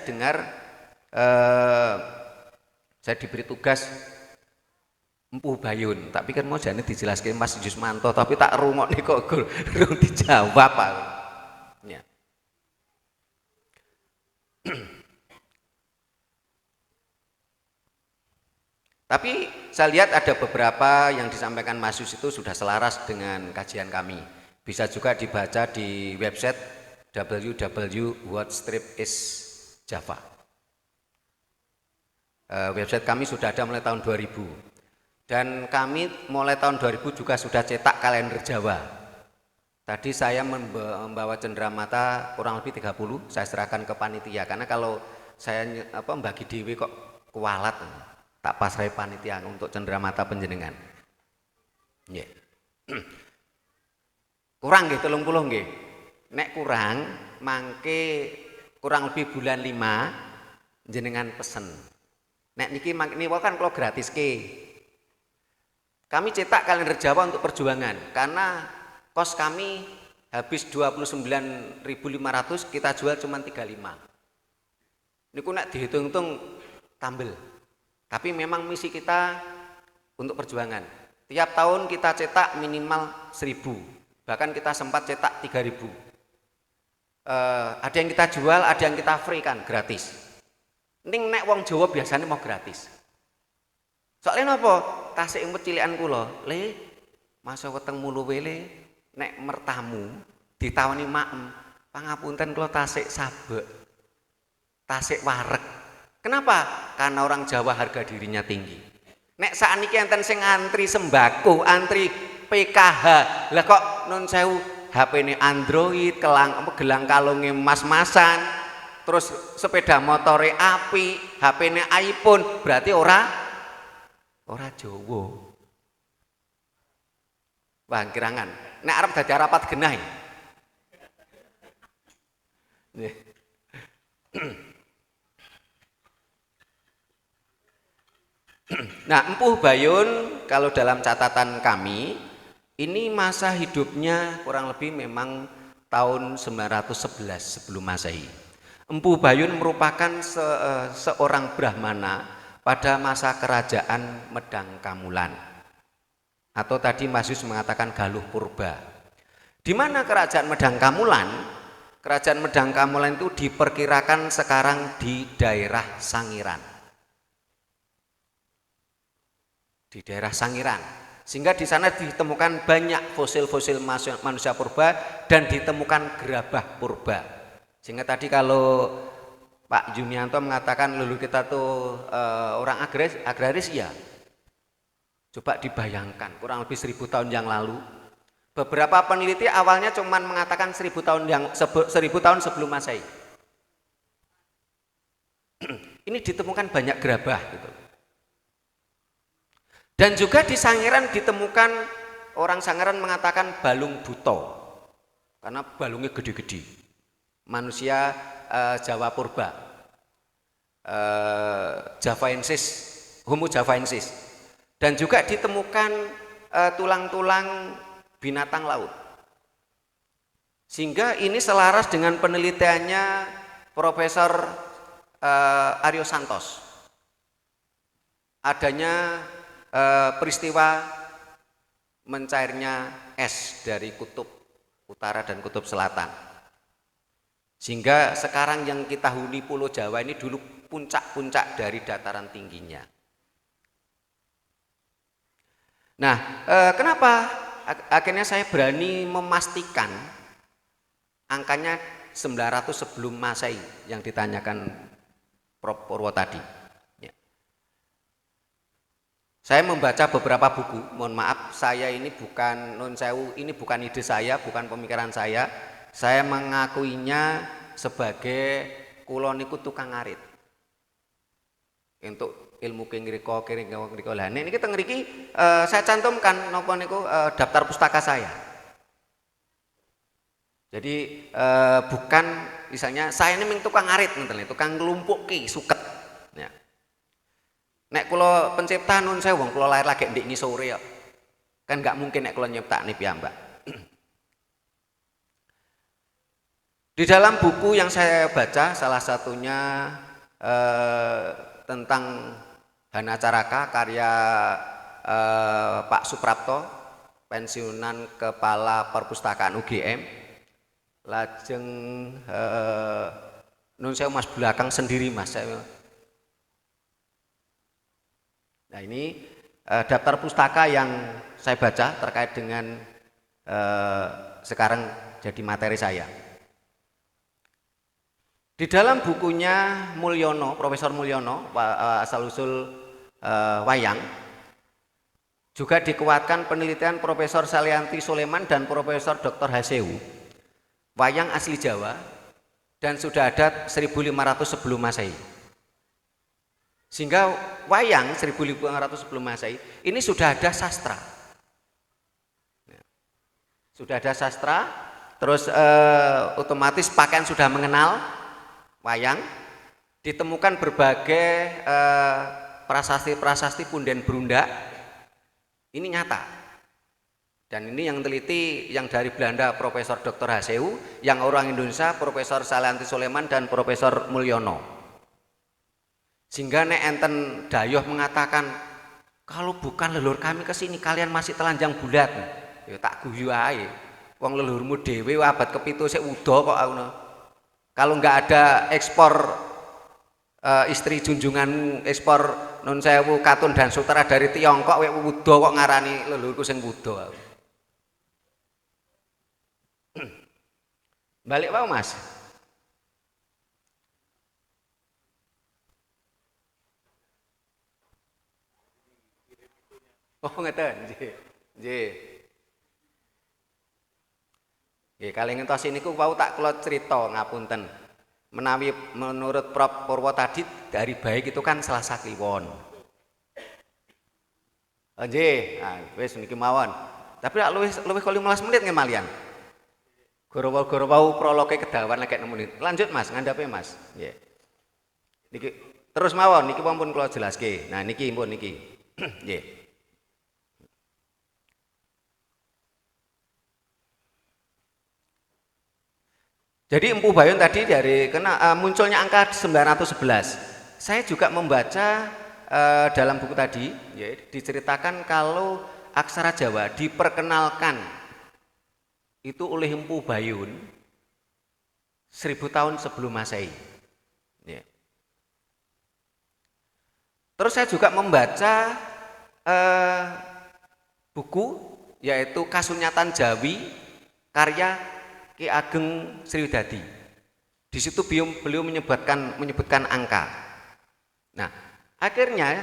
dengar saya diberi tugas Empuh Bayun, tapi kan mau jane dijelaskan Mas Jusmanto, tapi tak rungokne kok durung dijawab aku. Ya. Tapi saya lihat ada beberapa yang disampaikan Mas Yus itu sudah selaras dengan kajian kami. Bisa juga dibaca di website www.whatstripIsJava. Website kami sudah ada mulai tahun 2000. Dan kami mulai tahun 2000 juga sudah cetak kalender Jawa. Tadi saya membawa cenderamata kurang lebih 30, saya serahkan ke panitia. Karena kalau saya membagi dewe kok kualat, tak pasrai panitia untuk cenderamata panjenengan. Yeah. Kurang nggih 30 nggih. Nek kurang, mangke kurang lebih bulan 5 jenengan pesen. Nek niki kan kalau gratis ke. Kami cetak kalender Jawa untuk perjuangan karena kos kami habis 29.500, kita jual cuma 35. Niku nek dihitung-hitung tambel. Tapi memang misi kita untuk perjuangan. Tiap tahun kita cetak minimal 1.000. Bahkan kita sempat cetak 3.000. Ada yang kita jual, ada yang kita free kan, gratis. Ning nek wong Jawa biasanya mau gratis. Soalnya napa? Tasik umpet cilikan kula, le masa weteng mulu wele nek mertamu ditawani maem, pangapunten kula tasik sabek. Tasik wareg. Kenapa? Karena orang Jawa harga dirinya tinggi. Nek sakniki enten sing antri sembako, antri PKH. Lah kok nun sewu HP-ne Android, gelang kalunge mas-masan, terus sepeda motore api, HP-ne iPhone, berarti ora Jawa. Wah, kirangan. Nek arep dadi rapat genah. Nggih. Nah, Empuh Bayun kalau dalam catatan kami ini masa hidupnya kurang lebih memang tahun 911 sebelum Masehi. Empuh Bayun merupakan seorang Brahmana pada masa kerajaan Medang Kamulan. Atau tadi Mas Yus mengatakan Galuh Purba. Di mana kerajaan Medang Kamulan? Kerajaan Medang Kamulan itu diperkirakan sekarang di daerah Sangiran. Di daerah Sangiran. Sehingga di sana ditemukan banyak fosil-fosil manusia purba dan ditemukan gerabah purba. Sehingga tadi kalau Pak Junianto mengatakan leluhur kita tuh orang agraris ya. Coba dibayangkan kurang lebih 1000 tahun yang lalu. Beberapa peneliti awalnya cuma mengatakan 1000 tahun sebelum Masehi. Ini ditemukan banyak gerabah gitu. Dan juga di Sangiran ditemukan orang Sangiran mengatakan balung buto karena balungnya gede-gede. Manusia Jawa purba, Javaensis, Homo javaensis. Dan juga ditemukan tulang-tulang binatang laut. Sehingga ini selaras dengan penelitiannya Profesor Aryo Santos. Adanya peristiwa mencairnya es dari kutub utara dan kutub selatan. Sehingga sekarang yang kita huni Pulau Jawa ini dulu puncak-puncak dari dataran tingginya. Nah, kenapa akhirnya saya berani memastikan angkanya 900 sebelum Masehi yang ditanyakan Prof. Purwo tadi. Saya membaca beberapa buku, mohon maaf, saya ini bukan non sewu, ini bukan ide saya, bukan pemikiran saya mengakuinya sebagai kula niku tukang ngarit. Untuk ilmu kingriko lah. Ini kita ngriki saya cantumkan napa niku daftar pustaka saya. Jadi bukan misalnya saya ini tukang ngarit ngoten, tukang nglumpuki suket. Ya. Nek kula pencipta nun saya wong kula lahir lagi ndek ngisore ya. Kan enggak mungkin nek kula nyiptakne piyambak. Di dalam buku yang saya baca salah satunya tentang Hana Caraka karya Pak Suprapto, pensiunan kepala perpustakaan UGM. Lajeng nun saya Mas belakang sendiri Mas saya. Nah ini daftar pustaka yang saya baca terkait dengan sekarang jadi materi saya. Di dalam bukunya Mulyono, Profesor Mulyono, asal-usul wayang, juga dikuatkan penelitian Profesor Salianti Soleman dan Profesor Dr. Haseu, wayang asli Jawa dan sudah ada 1500 sebelum Masehi. Sehingga wayang 1500 sebelum Masehi ini sudah ada sastra. Sudah ada sastra, terus otomatis pakaian sudah mengenal wayang, ditemukan berbagai prasasti-prasasti punden Brunda. Ini nyata. Dan ini yang teliti yang dari Belanda Profesor Dr. Haseu, yang orang Indonesia Profesor Salianti Soleman dan Profesor Mulyono. Sehingga nek enten Dayoh mengatakan kalau bukan leluhur kami ke sini kalian masih telanjang bulat. Ya tak guyu ae. Wong leluhurmu dhewe abad ke-7 sik uda kok ngono. Kalau enggak ada ekspor istri junjunganmu, ekspor nun sewu katun dan sutera dari Tiongkok wek uda kok ngarani leluhurku sing uda. Balik wae Mas. Oh ngeten, nggih. Nggih. Nggih, kalih ngentos niku wau tak kula crita ngapunten. Menawi menurut Prof. Purwo tadi dari baik itu kan Selasa Kliwon. Nggih, nah wis niki mawon. Tapi lek luwih 15 menit nggih malian. Goro-goro prologe kedawan lek 6 menit. Lanjut Mas, ngandhape Mas. Nggih. Niki terus mawon niki pun kula jelaske. Nah niki pun niki. Nggih. Jadi Empu Bayun tadi dari munculnya angka 911. Saya juga membaca dalam buku tadi ya, diceritakan kalau aksara Jawa diperkenalkan itu oleh Empu Bayun 1000 tahun sebelum Masehi. Ya. Terus saya juga membaca buku yaitu Kasunyatan Jawi karya Ki Ageng Sriwidadi. Di situ beliau menyebutkan angka. Nah, akhirnya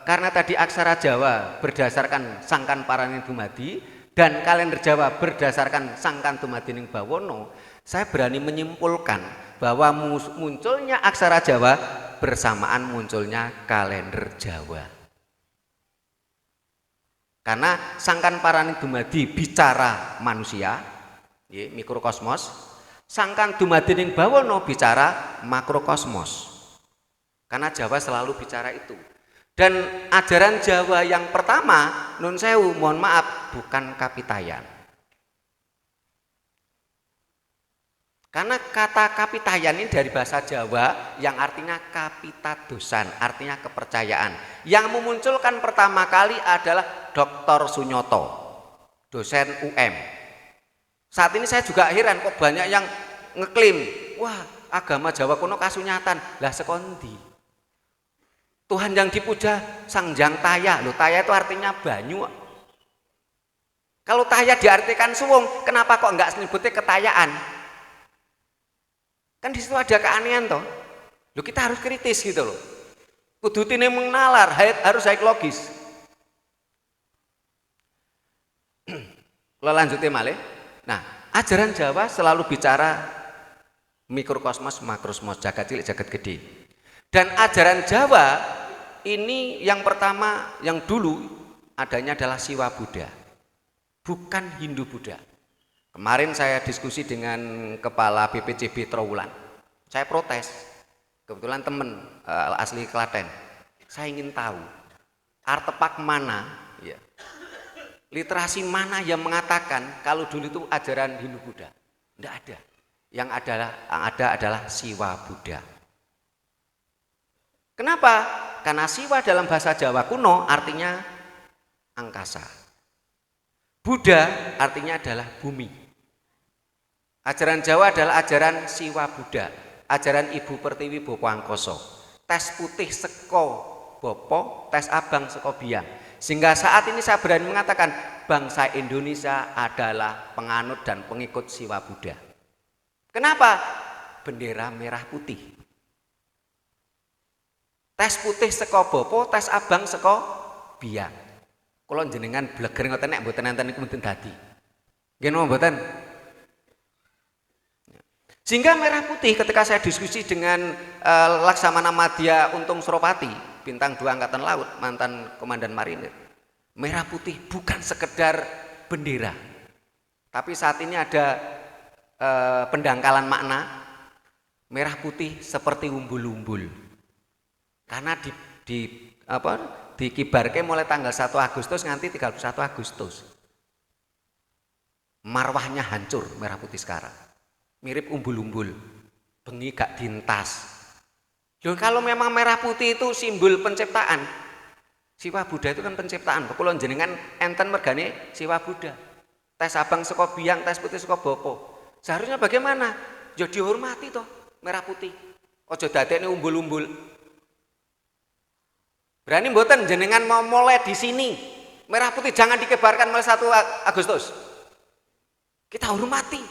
karena tadi aksara Jawa berdasarkan Sangkan Paraning Dumadi dan kalender Jawa berdasarkan Sangkan Dumadining Bawono, saya berani menyimpulkan bahwa munculnya aksara Jawa bersamaan munculnya kalender Jawa. Karena Sangkan Paraning Dumadi bicara manusia, mikrokosmos, Sangkan Dumadining Bawono bicara makrokosmos. Karena Jawa selalu bicara itu. Dan ajaran Jawa yang pertama, nun sewu, mohon maaf, bukan kapitayan. Karena kata kapitayan ini dari bahasa Jawa yang artinya kapitadosan, artinya kepercayaan. Yang memunculkan pertama kali adalah Dr. Sunyoto, dosen UM. Saat ini saya juga heran kok banyak yang ngeklaim, wah agama Jawa kuno kasunyatan, lah sekondi. Tuhan yang dipuja Sangjang Taya, loh Taya itu artinya banyu. Kalau Taya diartikan suwung, kenapa kok enggak sebutnya ketayaan? Kan di situ ada keanehan toh. Loh kita harus kritis gitu loh. Kudu tine mengalar, harus baik logis. Kalau lanjutin malih. Nah, ajaran Jawa selalu bicara mikrokosmos, makrosmos, jagat cilik, jagat gede. Dan ajaran Jawa ini yang pertama, yang dulu adanya adalah Siwa Buddha, bukan Hindu Buddha. Kemarin saya diskusi dengan kepala BPCB Trowulan. Saya protes, kebetulan teman asli Klaten. Saya ingin tahu artefak mana, ya, literasi mana yang mengatakan kalau dulu itu ajaran Hindu Buddha. Tidak ada. Yang ada adalah Siwa Buddha. Kenapa? Karena Siwa dalam bahasa Jawa kuno artinya angkasa. Buddha artinya adalah bumi. Ajaran Jawa adalah ajaran Siwa Buddha, ajaran Ibu Pertiwi Bapa Angkasa. Tes putih seko Bapa, tes abang seko biang. Sehingga saat ini saya berani mengatakan bangsa Indonesia adalah penganut dan pengikut Siwa Buddha. Kenapa? Bendera merah putih. Tes putih seko Bapa, tes abang seko biang. Kula jenengan bleger ngoten nek mboten enten niku mboten dadi. Nggih napa mboten? Sehingga merah putih ketika saya diskusi dengan Laksamana Madya Untung Suropati, bintang 2 Angkatan Laut, mantan komandan marinir. Merah putih bukan sekedar bendera. Tapi saat ini ada pendangkalan makna merah putih seperti umbul-umbul. Karena dikibarke mulai tanggal 1 Agustus nganti 31 Agustus. Marwahnya hancur merah putih sekarang. Mirip umbul-umbul. Bengi gak dintas. Loh, kalau memang merah putih itu simbol penciptaan. Siwa Buddha itu kan penciptaan. Kula jenengan enten mergane Siwa Buddha. Tes abang saka biang, tes putih saka bapa. Seharusnya bagaimana? Ya dihormati toh merah putih. Aja dadekne umbul-umbul. Berani mboten jenengan mau mulai di sini. Merah putih jangan dikebarkan mulai 1 Agustus. Kita hormati.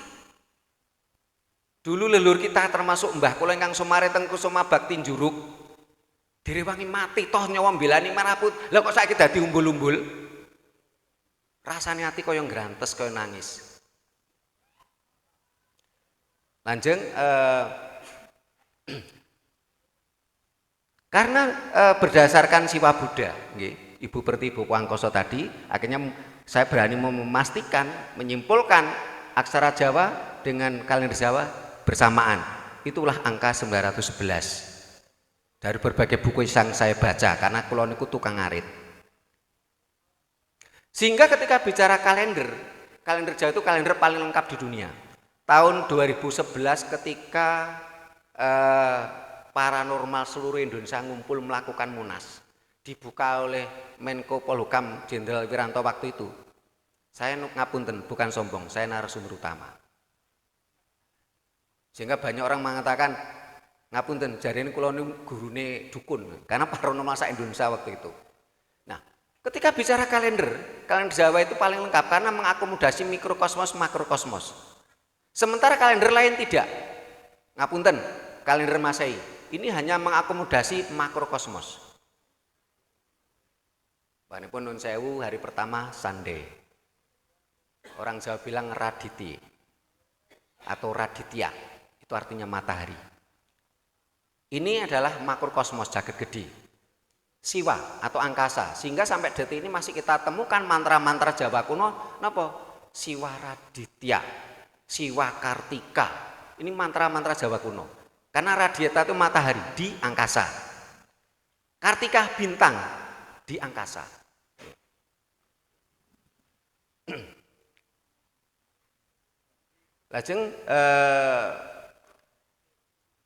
Dulu leluhur kita termasuk Mbah kula ingkang Sumare teng Kusuma Bakti Njuruk. Direwangi mati toh nyawa mbelani merah putih. Lah kok saiki dadi umbul-umbul? Rasane ati kaya ngrantes kaya nangis. Lanjeng karena berdasarkan Siwa Buddha, Ibu Pertiwi Bapa Angkasa tadi, akhirnya saya berani memastikan, menyimpulkan aksara Jawa dengan kalender Jawa bersamaan. Itulah angka 911. Dari berbagai buku yang saya baca, karena kula niku tukang ngarit. Sehingga ketika bicara kalender Jawa itu kalender paling lengkap di dunia. Tahun 2011 ketika paranormal seluruh Indonesia ngumpul melakukan Munas, dibuka oleh Menko Polhukam Jenderal Wiranto waktu itu. Saya ngapunten, bukan sombong, saya narasumber utama. Sehingga banyak orang mengatakan, ngapunten, jarene kula niku gurune dukun, karena paranormal sak Indonesia waktu itu. Nah, ketika bicara kalender Jawa itu paling lengkap karena mengakomodasi mikrokosmos, makrokosmos. Sementara kalender lain tidak. Ngapunten, kalender Masehi ini hanya mengakomodasi makrokosmos. Panipun nun sewu, hari pertama Sunday. Orang Jawa bilang Raditi atau Raditya, itu artinya matahari. Ini adalah makrokosmos jagat gede, siwa atau angkasa. Sehingga sampai detik ini masih kita temukan mantra-mantra Jawa kuno, napa? Siwa Raditya, Siwa Kartika. Ini mantra-mantra Jawa kuno. Karena Raditya itu matahari di angkasa, Kartika bintang di angkasa. Lajeng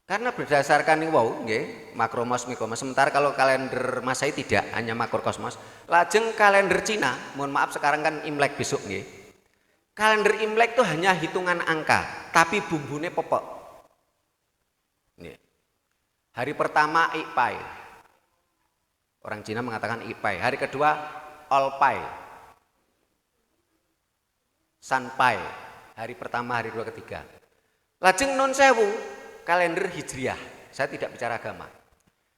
karena berdasarkan ini wow, nggih, makromos, mikromos. Sementara kalau kalender Masehi tidak, hanya makrokosmos. Lajeng kalender Cina, mohon maaf sekarang kan Imlek besok nggih. Kalender Imlek itu hanya hitungan angka, tapi bumbune pepek. Nggih. Hari pertama Ipai. Orang Cina mengatakan Ipai. Hari kedua Olpai. Sanpai. Hari pertama, hari kedua, ketiga. Lajeng nun sewu kalender Hijriah. Saya tidak bicara agama.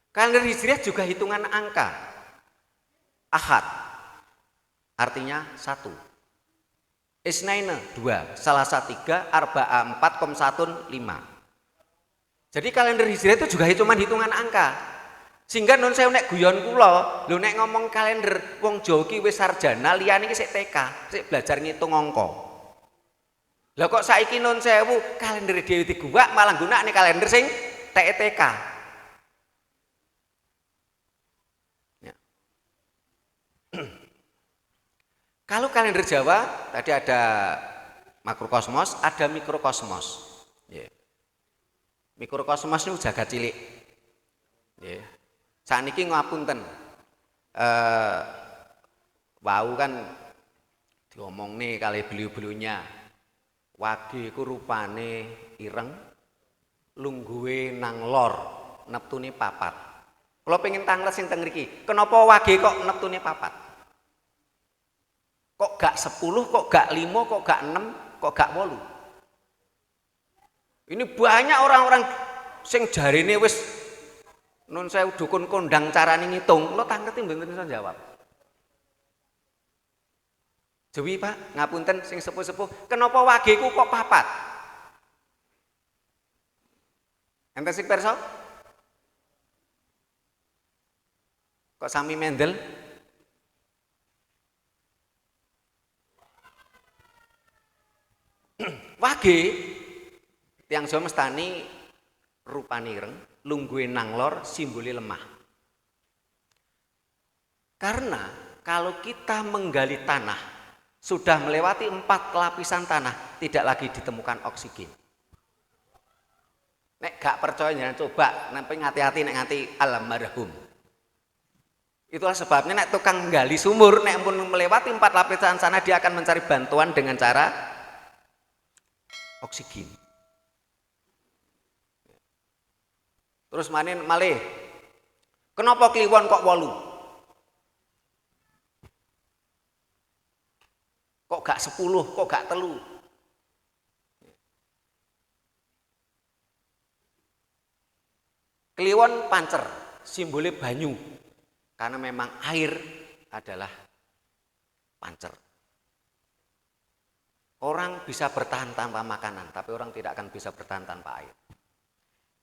Kalender Hijriah juga hitungan angka. Ahad artinya 1. Isnaina 2, Salasa 3, Arba'a 4, Komsatun 5. Jadi kalender Hijriah itu juga hitungan angka. Sehingga nun sewu nek guyon kula, lho nek ngomong kalender wong Jawa ki wis sarjana, liyane ki sik TK, sik belajar ngitung angka. Lah kok saiki nun sewu kalender dhewe diguwak malah gunakne kalender sing TK. Ya. Kalau kalender Jawa tadi ada makrokosmos, ada mikrokosmos. Ya. Mikrokosmos niku jagat cilik. Ya. Saniki ngapunten. Wau kan diomongne kali beliau-beliaunya. Wage ku rupane ireng, lungguhe nang lor, neptune 4. Kula pengen tanglet sing teng mriki. Kenapa wage kok neptune 4? Kok gak 10, kok gak 5, kok gak 6, kok gak 8? Ini banyak orang-orang sing jarine wis nun sewu dukun kondang carane ngitung. Lo tangleti mboten iso jawab. Jawi Pak, ngapunten sing sepuh-sepuh, kenapa wageku kok 4? Enten sing pirsa? Kok sami mendel? Wage tiyang Jawa mestani rupane ireng, lungguhe nang lor, simbole lemah. Karena kalau kita menggali tanah sudah melewati 4 lapisan tanah, tidak lagi ditemukan oksigen. Nek gak percaya jangan coba, nanti hati-hati nek nganti alam marhum. Itulah sebabnya nek tukang gali sumur, nek pun melewati 4 lapisan tanah, dia akan mencari bantuan dengan cara oksigen. Terus manin malih. Kenapa kliwon kok 8? Kok gak 10, kok gak 3? Kliwon pancer, simbolnya banyu. Karena memang air adalah pancer. Orang bisa bertahan tanpa makanan, tapi orang tidak akan bisa bertahan tanpa air.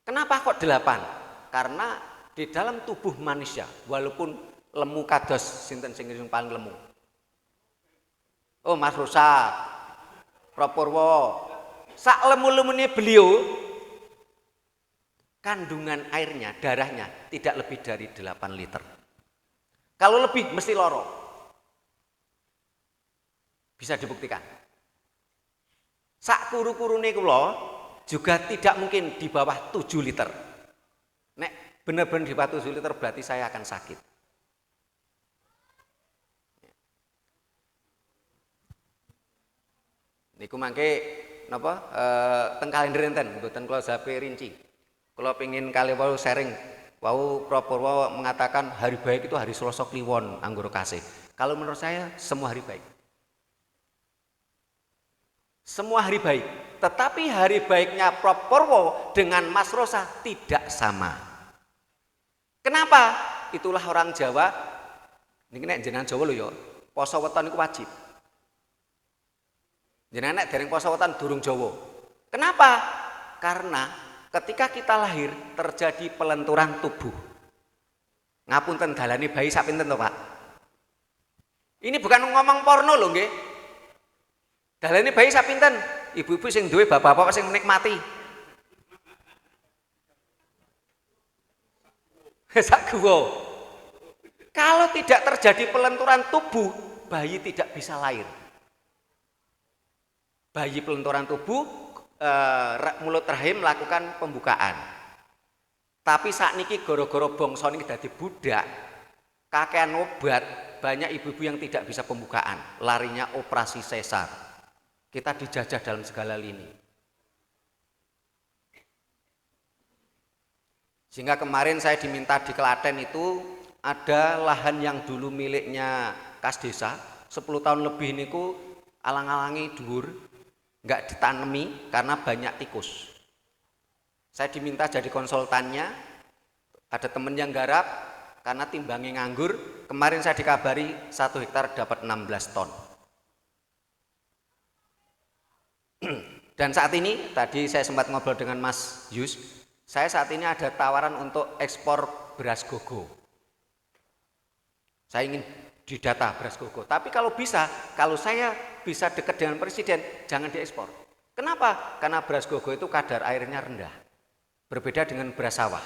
Kenapa kok 8? Karena di dalam tubuh manusia, walaupun lemu kados sinten sing paling lemu, Oh Mas Rosa, Propurwo, sak lemu-lemune beliau kandungan airnya, darahnya tidak lebih dari 8 liter. Kalau lebih mesti loro. Bisa dibuktikan. Sak kuru-kurune kula juga tidak mungkin di bawah 7 liter. Nek benar-benar di bawah 7 liter berarti saya akan sakit. Niku mangke napa teng kalender enten mboten kula jape rinci. Kula pengin kali wau sharing wau Propurwo mengatakan hari baik itu hari Selasa Kliwon anggoro kasih. Kalau menurut saya semua hari baik. Semua hari baik, tetapi hari baiknya Propurwo dengan Mas Rosa tidak sama. Kenapa? Itulah orang Jawa. Niki nek jenengan Jawa lho ya, poso weton iku wajib. Jenengan nek dereng poso weton durung Jawa. Kenapa? Karena ketika kita lahir terjadi pelenturan tubuh. Ngapunten dalane bayi sak pinten to, Pak? Ini bukan ngomong porno lho nggih. Dalane bayi sak pinten? Ibu-ibu sing duwe bapak-bapak sing menikmati. Sak guwa. Kalau tidak terjadi pelenturan tubuh, bayi tidak bisa lahir. Bayi pelenturan tubuh, mulut rahim melakukan pembukaan. Tapi saat niki goro-goro bangsa niki dadi budak, kakean obat, banyak ibu-ibu yang tidak bisa pembukaan, larinya operasi sesar. Kita dijajah dalam segala lini. Sehingga kemarin saya diminta di Klaten itu ada lahan yang dulu miliknya kas desa, 10 tahun lebih niku alang-alangi dhuwur, enggak ditanemi karena banyak tikus. Saya diminta jadi konsultannya, ada temen yang garap karena timbangnya nganggur. Kemarin saya dikabari 1 hektar dapat 16 ton. Dan saat ini, tadi saya sempat ngobrol dengan Mas Yus, saya saat ini ada tawaran untuk ekspor beras gogo. Saya ingin didata beras gogo, tapi kalau bisa, kalau saya bisa dekat dengan presiden, jangan diekspor. Kenapa? Karena beras gogo itu kadar airnya rendah, berbeda dengan beras sawah.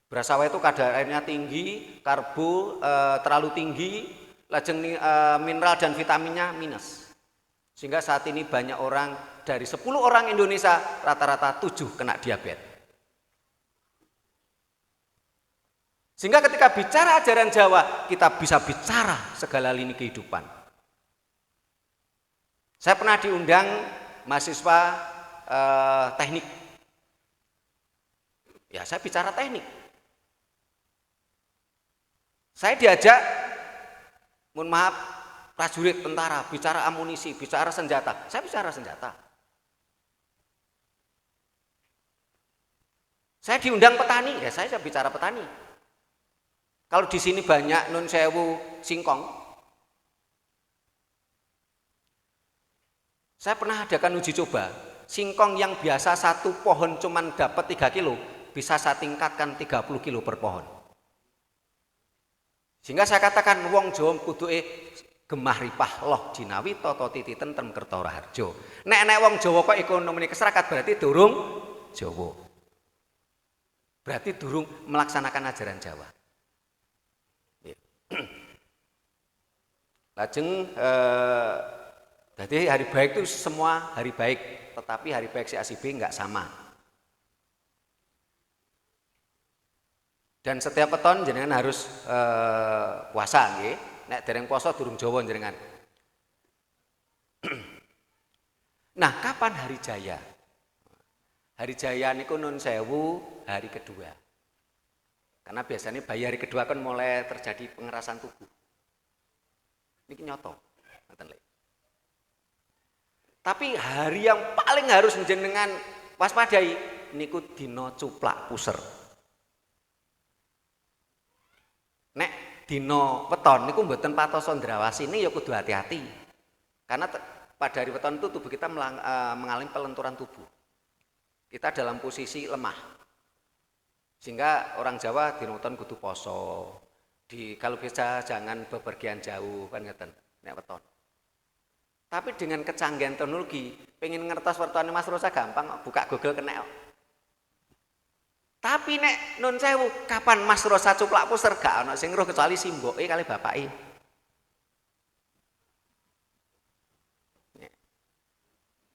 Beras sawah itu kadar airnya tinggi, karbo terlalu tinggi, lajeng mineral dan vitaminnya minus. Sehingga saat ini banyak orang, dari 10 orang Indonesia, rata-rata 7 kena diabetes. Sehingga ketika bicara ajaran Jawa, kita bisa bicara segala lini kehidupan. Saya pernah diundang mahasiswa teknik. Ya, saya bicara teknik. Saya diajak, mohon maaf, prajurit tentara, bicara amunisi, bicara senjata. Saya bicara senjata. Saya diundang petani, ya saya bicara petani. Kalau di sini banyak nun sewu singkong. Saya pernah adakan uji coba. Singkong yang biasa satu pohon cuman dapat 3 kilo, bisa saya tingkatkan 30 kilo per pohon. Sehingga saya katakan wong Jawa kuduke gemah ripah loh jinawi toto titi tentrem kertora harjo. Nek wong Jawa kok ekonomi keserakat berarti durung Jawa. Berarti durung melaksanakan ajaran Jawa. Lajeng jadi hari baik itu semua hari baik, tetapi hari baik si A si B enggak sama. Dan setiap peton jenengan harus puasa nggih. Nek dereng puasa durung Jawa jenengan. Nah, kapan hari jaya? Hari jaya niku nun sewu hari kedua. Karena biasanya bayi hari kedua kan mulai terjadi pengerasan tubuh. Ini nyoto. Tapi hari yang paling harus jenengan waspadai niku dina cuplak puser. Nek dina weton niku mboten patosa ndrawasine ya kudu hati-hati. Karena pada hari weton itu tubuh kita mengalami pelenturan tubuh. Kita dalam posisi lemah. Sehingga orang Jawa dina weton kudu poso. Kalau bisa jangan bepergian jauh kan ngeten nek weton. Tapi dengan kecanggihan teknologi, pengen ngertos wertone Mas Rosa gampang kok, buka Google kena kok. Tapi nek nun sewu, kapan Mas Rosa cuplak puser gak ono sing ngeruh kecuali simboke kali bapake.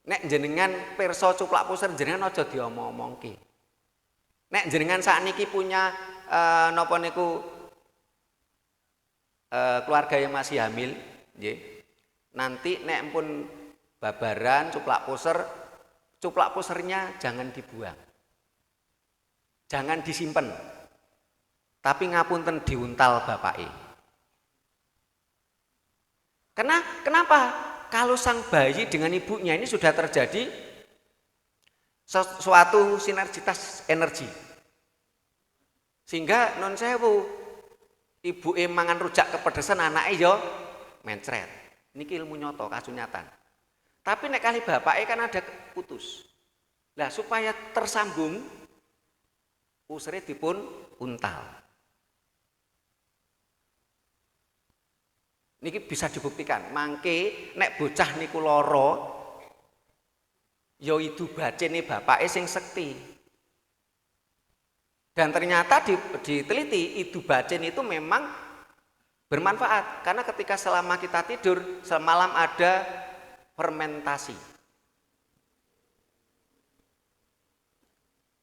Nek jenengan pirsa cuplak puser jenengan aja diomong-omongke. Nek jenengan sakniki punya napa niku keluarga yang masih hamil, nggih. Nanti nek pun babaran cuplak pusernya jangan dibuang. Jangan disimpan. Tapi ngapunten diuntal bapake. Kenapa? Kalau sang bayi dengan ibunya ini sudah terjadi suatu sinergitas energi. Sehingga non sewu ibu mangan rujak kepedesan anake yo mencret. Niki ilmu nyoto kasunyatan. Tapi nek kali bapake kan ada putus. Lah supaya tersambung usere dipun untal. Niki bisa dibuktikan. Mangke nek bocah niku lara ya idu bacene bapake sing sekti. Dan ternyata diteliti idu bacen itu memang bermanfaat karena ketika selama kita tidur semalam ada fermentasi.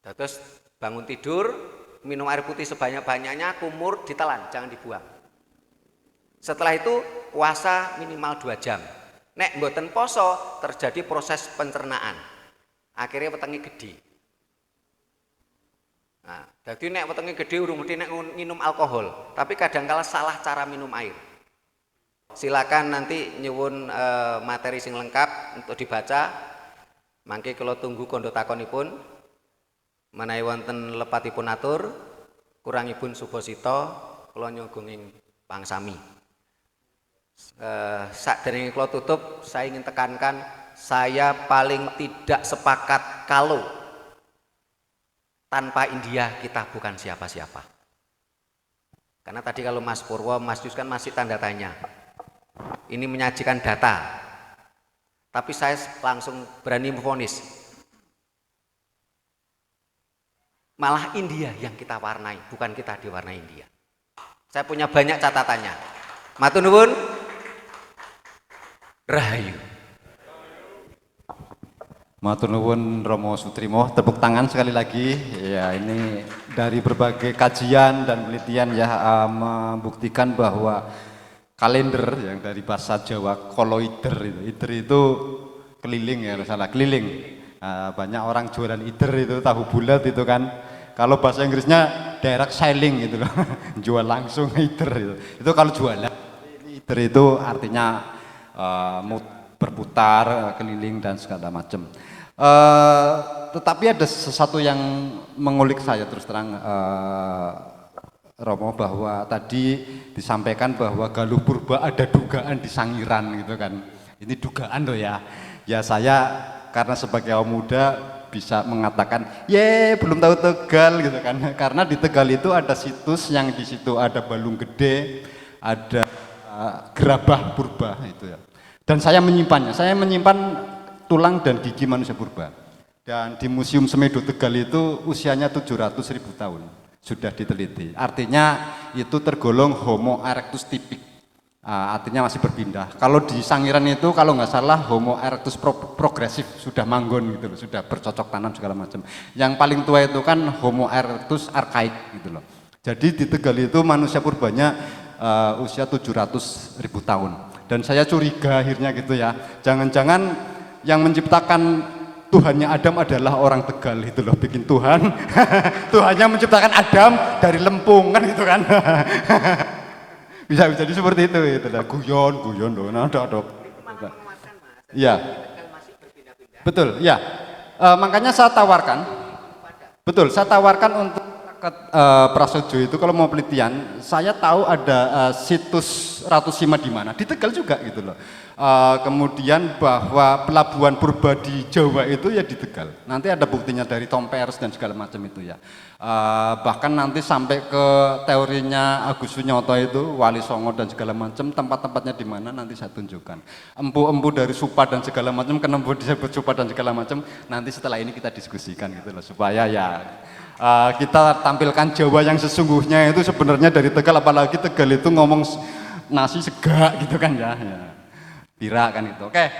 Terus bangun tidur minum air putih sebanyak-banyaknya, kumur ditelan, jangan dibuang. Setelah itu puasa minimal 2 jam. Nek mboten poso terjadi proses pencernaan. Akhirnya wetenge gede. Nah, jadi nek wetenge gede urung mesti nek minum alkohol, tapi kadangkala salah cara minum air. Silakan nanti nyuwun materi sing lengkap untuk dibaca. Mangke kula tunggu kondo takonipun. Menawi wonten lepatipun atur, kurangipun subasita kula nyugeng pangsami. Sakderenge kula tutup, saya ingin tekankan saya paling tidak sepakat kalau tanpa India kita bukan siapa-siapa. Karena tadi kalau Mas Purwo, Mas Yus kan masih tanda tanya. Ini menyajikan data. Tapi saya langsung berani memvonis. Malah India yang kita warnai, bukan kita diwarnai India. Saya punya banyak catatannya. Matur nuwun. Rahayu. Matur nuwun Romo Sutrimo, tepuk tangan sekali lagi. Ya, ini dari berbagai kajian dan penelitian ya membuktikan bahwa kalender yang dari bahasa Jawa koloider itu keliling ya, salah keliling. Banyak orang jualan ider itu tahu bulat itu kan. Kalau bahasa Inggrisnya direct selling gitu loh. Jual langsung ider itu. Itu kalau jualan. Ider itu artinya berputar, keliling dan segala macam. Tetapi ada sesuatu yang mengulik saya terus terang Romo, bahwa tadi disampaikan bahwa Galuh Purba ada dugaan di Sangiran gitu kan. Ini dugaan loh ya. Ya saya karena sebagai kaum muda bisa mengatakan, belum tahu Tegal gitu kan. Karena di Tegal itu ada situs yang di situ ada balung gede, ada gerabah purba itu ya. Dan saya menyimpannya. Saya menyimpan tulang dan gigi manusia purba. Dan di Museum Semedo Tegal itu usianya 700.000 tahun. Sudah diteliti. Artinya itu tergolong Homo erectus tipik. Artinya masih berpindah. Kalau di Sangiran itu kalau nggak salah Homo erectus progresif, sudah manggon gitu loh, sudah bercocok tanam segala macam. Yang paling tua itu kan Homo erectus archaik gitu loh. Jadi di Tegal itu manusia purbanya usia 700.000 tahun. Dan saya curiga akhirnya gitu ya, jangan-jangan yang menciptakan Tuhannya Adam adalah orang Tegal itu loh, bikin Tuhan. Tuhannya menciptakan Adam dari lempung kan gitu kan. Bisa jadi seperti itu lah, guyon loh. Nah, ada. Iya. Betul, ya. Makanya saya tawarkan. Betul, saya tawarkan untuk Prasojo itu kalau mau penelitian, saya tahu ada situs Ratu Sima di mana, di Tegal juga gitu loh. Kemudian bahwa pelabuhan purba di Jawa itu ya di Tegal. Nanti ada buktinya dari Tom Peirce dan segala macam itu ya. Bahkan nanti sampai ke teorinya Agus Sunyoto itu, Wali Songo dan segala macam, tempat-tempatnya di mana nanti saya tunjukkan. Empu-empu dari Supa dan segala macam, kenapa disebut Supa dan segala macam, nanti setelah ini kita diskusikan gitu loh, supaya ya kita tampilkan Jawa yang sesungguhnya itu sebenarnya dari Tegal, apalagi Tegal itu ngomong nasi segak gitu kan ya. Bira kan itu. Oke,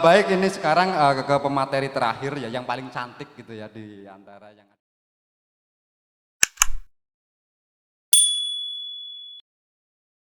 baik ini sekarang ke pemateri terakhir ya yang paling cantik gitu ya di antara yang